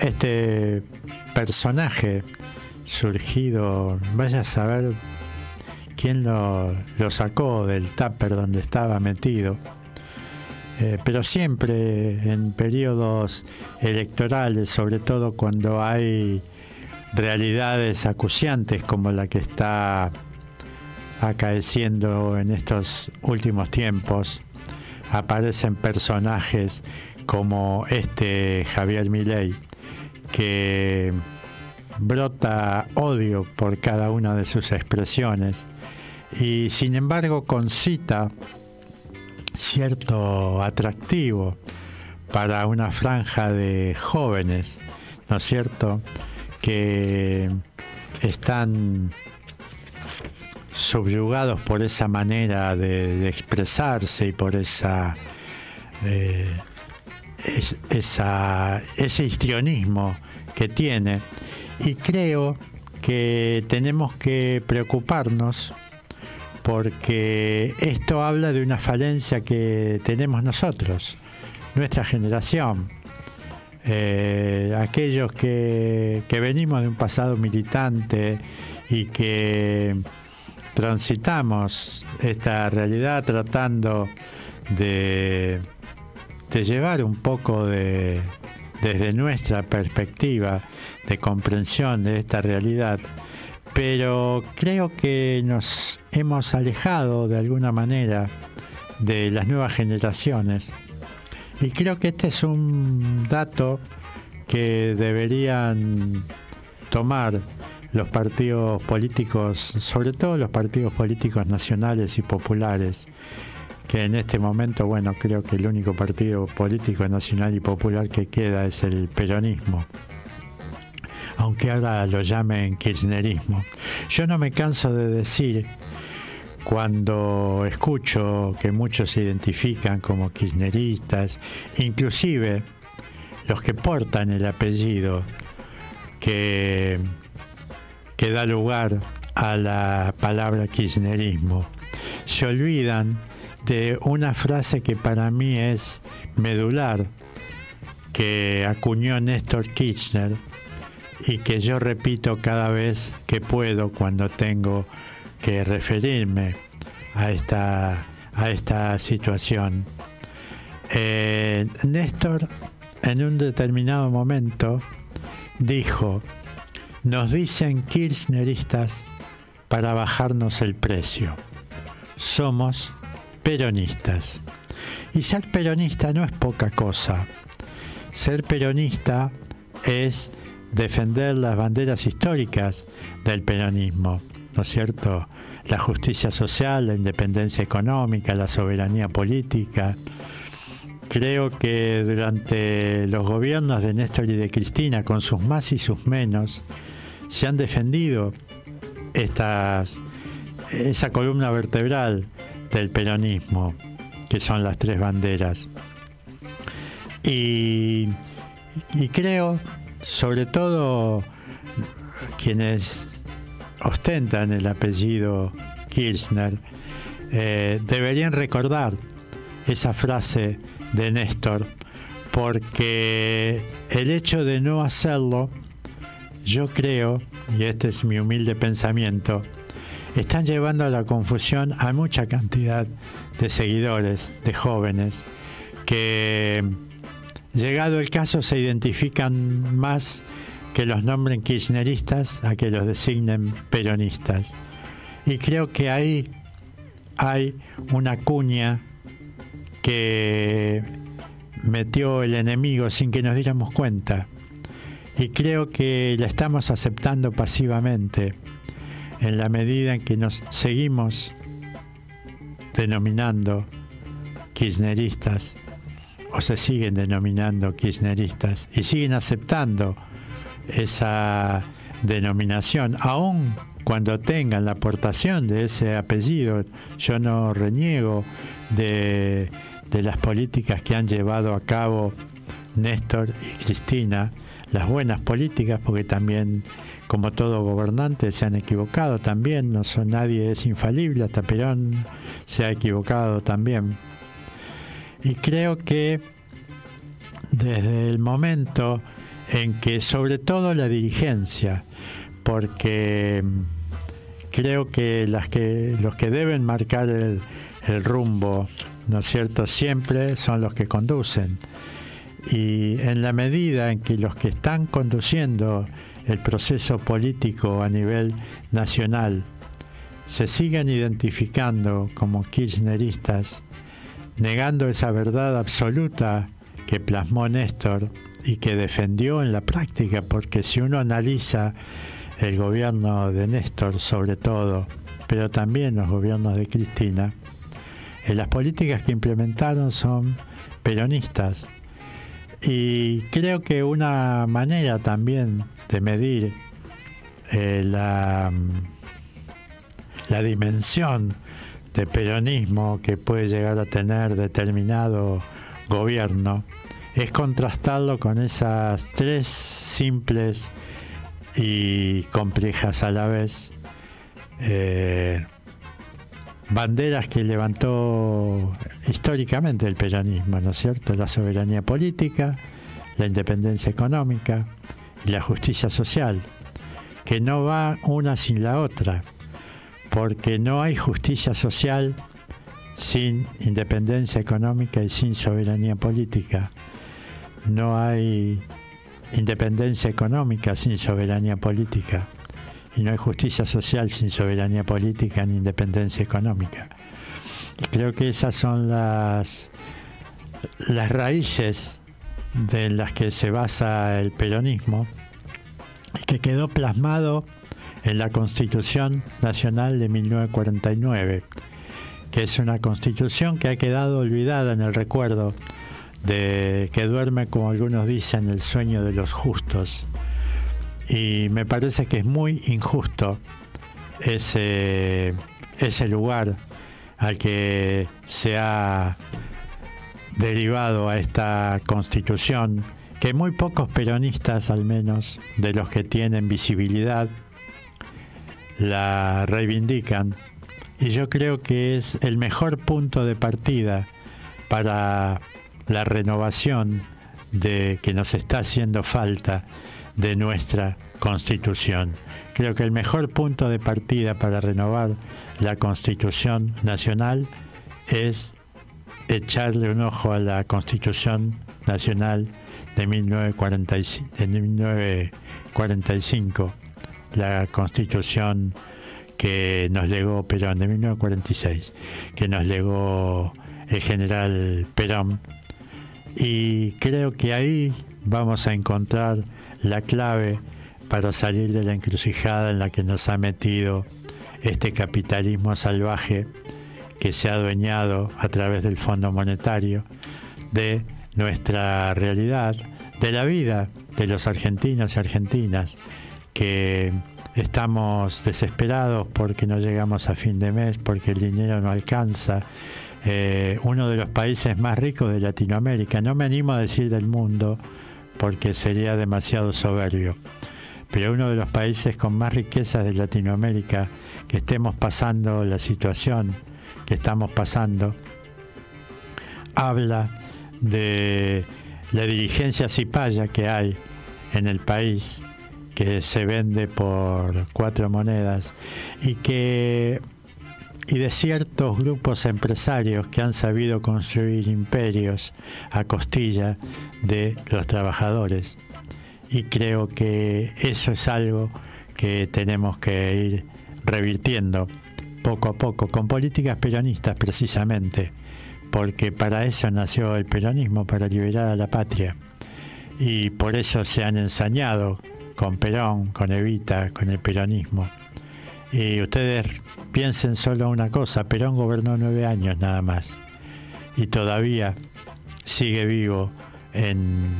Speaker 3: este personaje surgido, vaya a saber quién lo sacó del tupper donde estaba metido, pero siempre en periodos electorales, sobre todo cuando hay realidades acuciantes como la que está acaeciendo en estos últimos tiempos, aparecen personajes como este Javier Milei que brota odio por cada una de sus expresiones y sin embargo concita cierto atractivo para una franja de jóvenes, ¿no es cierto?, que están subyugados por esa manera de expresarse y por ese histrionismo que tiene, y creo que tenemos que preocuparnos porque esto habla de una falencia que tenemos nosotros, nuestra generación. aquellos que venimos de un pasado militante y que transitamos esta realidad tratando de llevar un poco desde nuestra perspectiva de comprensión de esta realidad, pero creo que nos hemos alejado de alguna manera de las nuevas generaciones, y creo que este es un dato que deberían tomar los partidos políticos, sobre todo los partidos políticos nacionales y populares, que en este momento, bueno, creo que el único partido político nacional y popular que queda es el peronismo, aunque ahora lo llamen kirchnerismo. Yo no me canso de decir, cuando escucho que muchos se identifican como kirchneristas, inclusive los que portan el apellido que da lugar a la palabra kirchnerismo, se olvidan de una frase que para mí es medular, que acuñó Néstor Kirchner y que yo repito cada vez que puedo cuando tengo que referirme a esta situación. Néstor, en un determinado momento, dijo: nos dicen kirchneristas para bajarnos el precio. Somos peronistas. Y ser peronista no es poca cosa. Ser peronista es defender las banderas históricas del peronismo, ¿no es cierto? La justicia social, la independencia económica, la soberanía política. Creo que durante los gobiernos de Néstor y de Cristina, con sus más y sus menos, se han defendido esa columna vertebral del peronismo, que son las tres banderas. Y creo, sobre todo quienes ostentan el apellido Kirchner, deberían recordar esa frase de Néstor, porque el hecho de no hacerlo, yo creo, y este es mi humilde pensamiento, están llevando a la confusión a mucha cantidad de seguidores, de jóvenes, que, llegado el caso, se identifican más que los nombren kirchneristas a que los designen peronistas. Y creo que ahí hay una cuña que metió el enemigo sin que nos diéramos cuenta. Y creo que la estamos aceptando pasivamente en la medida en que nos seguimos denominando kirchneristas, o se siguen denominando kirchneristas, y siguen aceptando esa denominación, aun cuando tengan la aportación de ese apellido. Yo no reniego de las políticas que han llevado a cabo Néstor y Cristina, las buenas políticas, porque también, como todo gobernante, se han equivocado también. Nadie es infalible, hasta Perón se ha equivocado también. Y creo que desde el momento en que, sobre todo la dirigencia, porque creo que los que deben marcar el rumbo, ¿no es cierto?, siempre son los que conducen. Y en la medida en que los que están conduciendo el proceso político a nivel nacional se sigan identificando como kirchneristas, negando esa verdad absoluta que plasmó Néstor y que defendió en la práctica, porque si uno analiza el gobierno de Néstor sobre todo, pero también los gobiernos de Cristina, las políticas que implementaron son peronistas. Y creo que una manera también de medir la dimensión de peronismo que puede llegar a tener determinado gobierno es contrastarlo con esas tres simples y complejas a la vez banderas que levantó históricamente el peronismo, ¿no es cierto? La soberanía política, la independencia económica y la justicia social, que no va una sin la otra, porque no hay justicia social sin independencia económica y sin soberanía política. No hay independencia económica sin soberanía política. Y no hay justicia social sin soberanía política ni independencia económica. Y creo que esas son las raíces de las que se basa el peronismo, y que quedó plasmado en la Constitución Nacional de 1949, que es una constitución que ha quedado olvidada en el recuerdo, que duerme, como algunos dicen, el sueño de los justos. Y me parece que es muy injusto ese lugar al que se ha derivado a esta constitución, que muy pocos peronistas, al menos de los que tienen visibilidad, la reivindican. Y yo creo que es el mejor punto de partida para la renovación que nos está haciendo falta de nuestra Constitución. Creo que el mejor punto de partida para renovar la Constitución Nacional es echarle un ojo a la Constitución Nacional de 1945, la Constitución que nos legó Perón, de 1946, que nos legó el general Perón. Y creo que ahí vamos a encontrar la clave para salir de la encrucijada en la que nos ha metido este capitalismo salvaje que se ha adueñado a través del Fondo Monetario de nuestra realidad, de la vida de los argentinos y argentinas, que estamos desesperados porque no llegamos a fin de mes, porque el dinero no alcanza. Uno de los países más ricos de Latinoamérica, no me animo a decir del mundo porque sería demasiado soberbio, pero uno de los países con más riquezas de Latinoamérica, que estemos pasando la situación que estamos pasando, habla de la dirigencia cipaya que hay en el país, que se vende por 4 monedas, y de ciertos grupos empresarios que han sabido construir imperios a costilla de los trabajadores. Y creo que eso es algo que tenemos que ir revirtiendo poco a poco, con políticas peronistas precisamente, porque para eso nació el peronismo, para liberar a la patria. Y por eso se han ensañado con Perón, con Evita, con el peronismo. Y ustedes piensen solo una cosa: Perón gobernó 9 años nada más y todavía sigue vivo en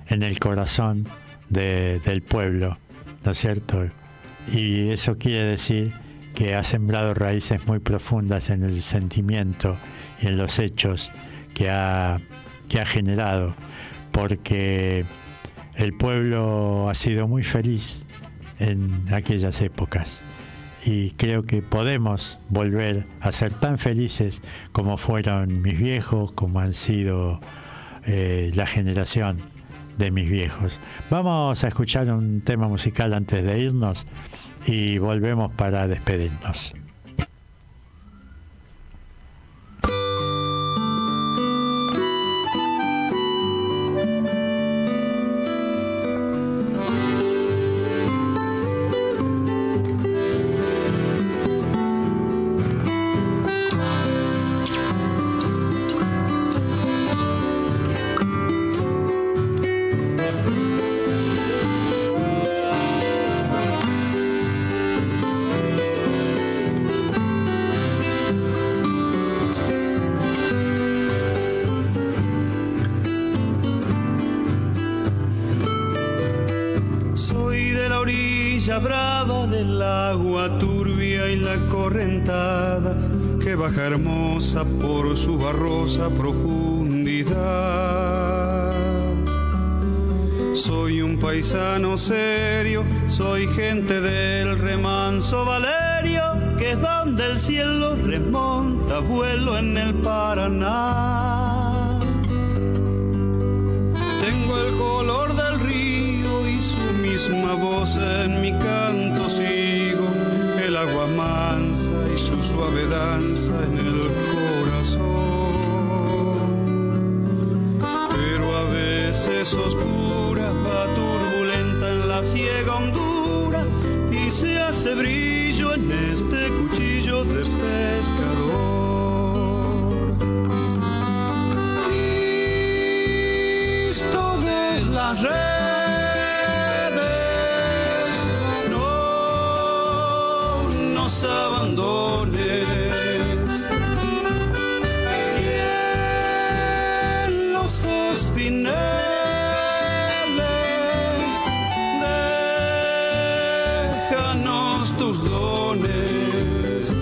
Speaker 3: el corazón del pueblo, ¿no es cierto? Y eso quiere decir que ha sembrado raíces muy profundas en el sentimiento y en los hechos que ha generado, porque el pueblo ha sido muy feliz en aquellas épocas. Y creo que podemos volver a ser tan felices como fueron mis viejos, como han sido la generación de mis viejos. Vamos a escuchar un tema musical antes de irnos y volvemos para despedirnos.
Speaker 20: Brava del agua turbia y la correntada que baja hermosa por su barrosa profundidad. Soy un paisano serio, soy gente del remanso Valerio, que es donde el cielo remonta vuelo en el Paraná. Tengo el corazón misma voz en mi canto sigo, el agua mansa y su suave danza en el corazón. Pero a veces oscura, va turbulenta en la ciega hondura y se hace brillo en este cuchillo de pescador. Cristo de las redes, no nos abandones. Y en los espineles déjanos tus dones.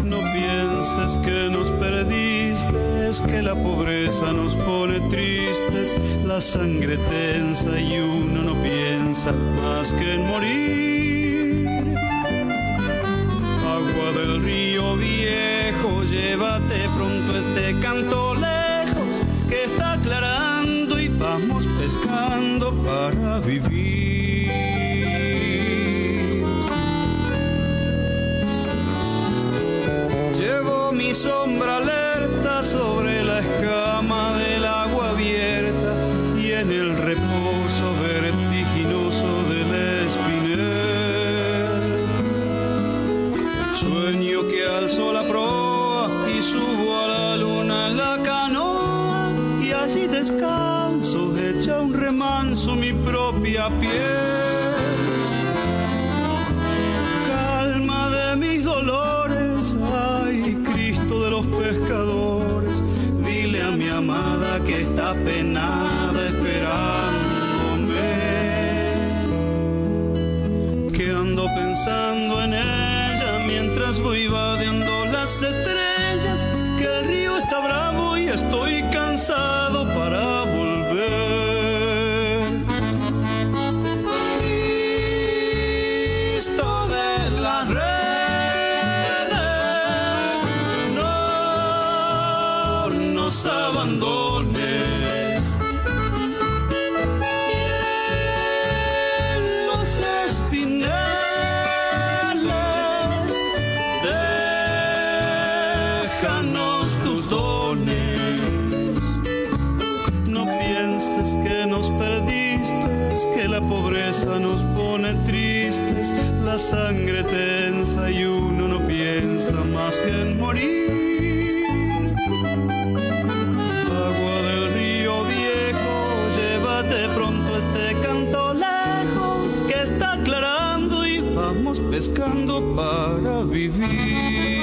Speaker 20: No pienses que nos perdiste, es que la pobreza nos pone tristes, la sangre tensa y uno no piensa más que en morir. Agua del río viejo, llévate pronto este canto lejos, que está aclarando y vamos pescando para vivir. Llevo mi sombra alerta sobre la escama del agua abierta y en el reposo vertiginoso del espinel. Sueño que alzo la proa y subo a la luna en la canoa y allí descanso, hecha un remanso mi propia piel. Calma de mis dolores, ay Cristo de los pescadores, dile a mi amada que está penada esperándome, que ando pensando en ella mientras voy vadeando las estrellas, que el río está bravo y estoy cansado para volver. Cristo de las redes, no nos abandones. Y en los espineles déjanos tus dones. No pienses que nos perdiste, es que la pobreza nos pone tristes, la sangre tensa y uno no piensa más que en morir. Agua del río viejo, llévate pronto este canto lejos, que está aclarando y vamos pescando para vivir.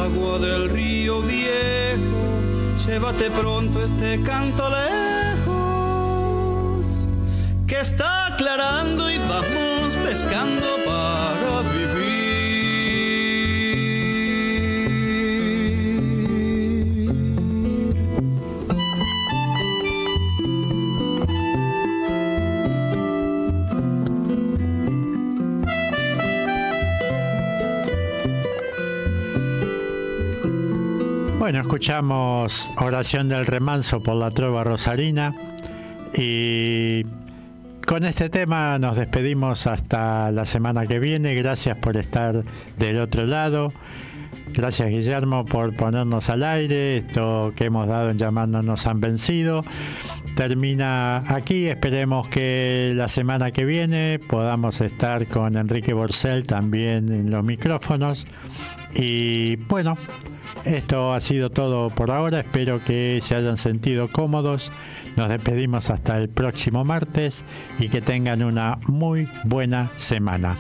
Speaker 20: Agua del río viejo, llévate pronto este canto lejos, que está aclarando y vamos pescando para vivir.
Speaker 3: Bueno, escuchamos Oración del Remanso por la Trova Rosarina y con este tema nos despedimos hasta la semana que viene. Gracias por estar del otro lado. Gracias, Guillermo, por ponernos al aire. Esto que hemos dado en llamar No nos han vencido termina aquí. Esperemos que la semana que viene podamos estar con Enrique Borcel también en los micrófonos. Y bueno, esto ha sido todo por ahora. Espero que se hayan sentido cómodos. Nos despedimos hasta el próximo martes y que tengan una muy buena semana.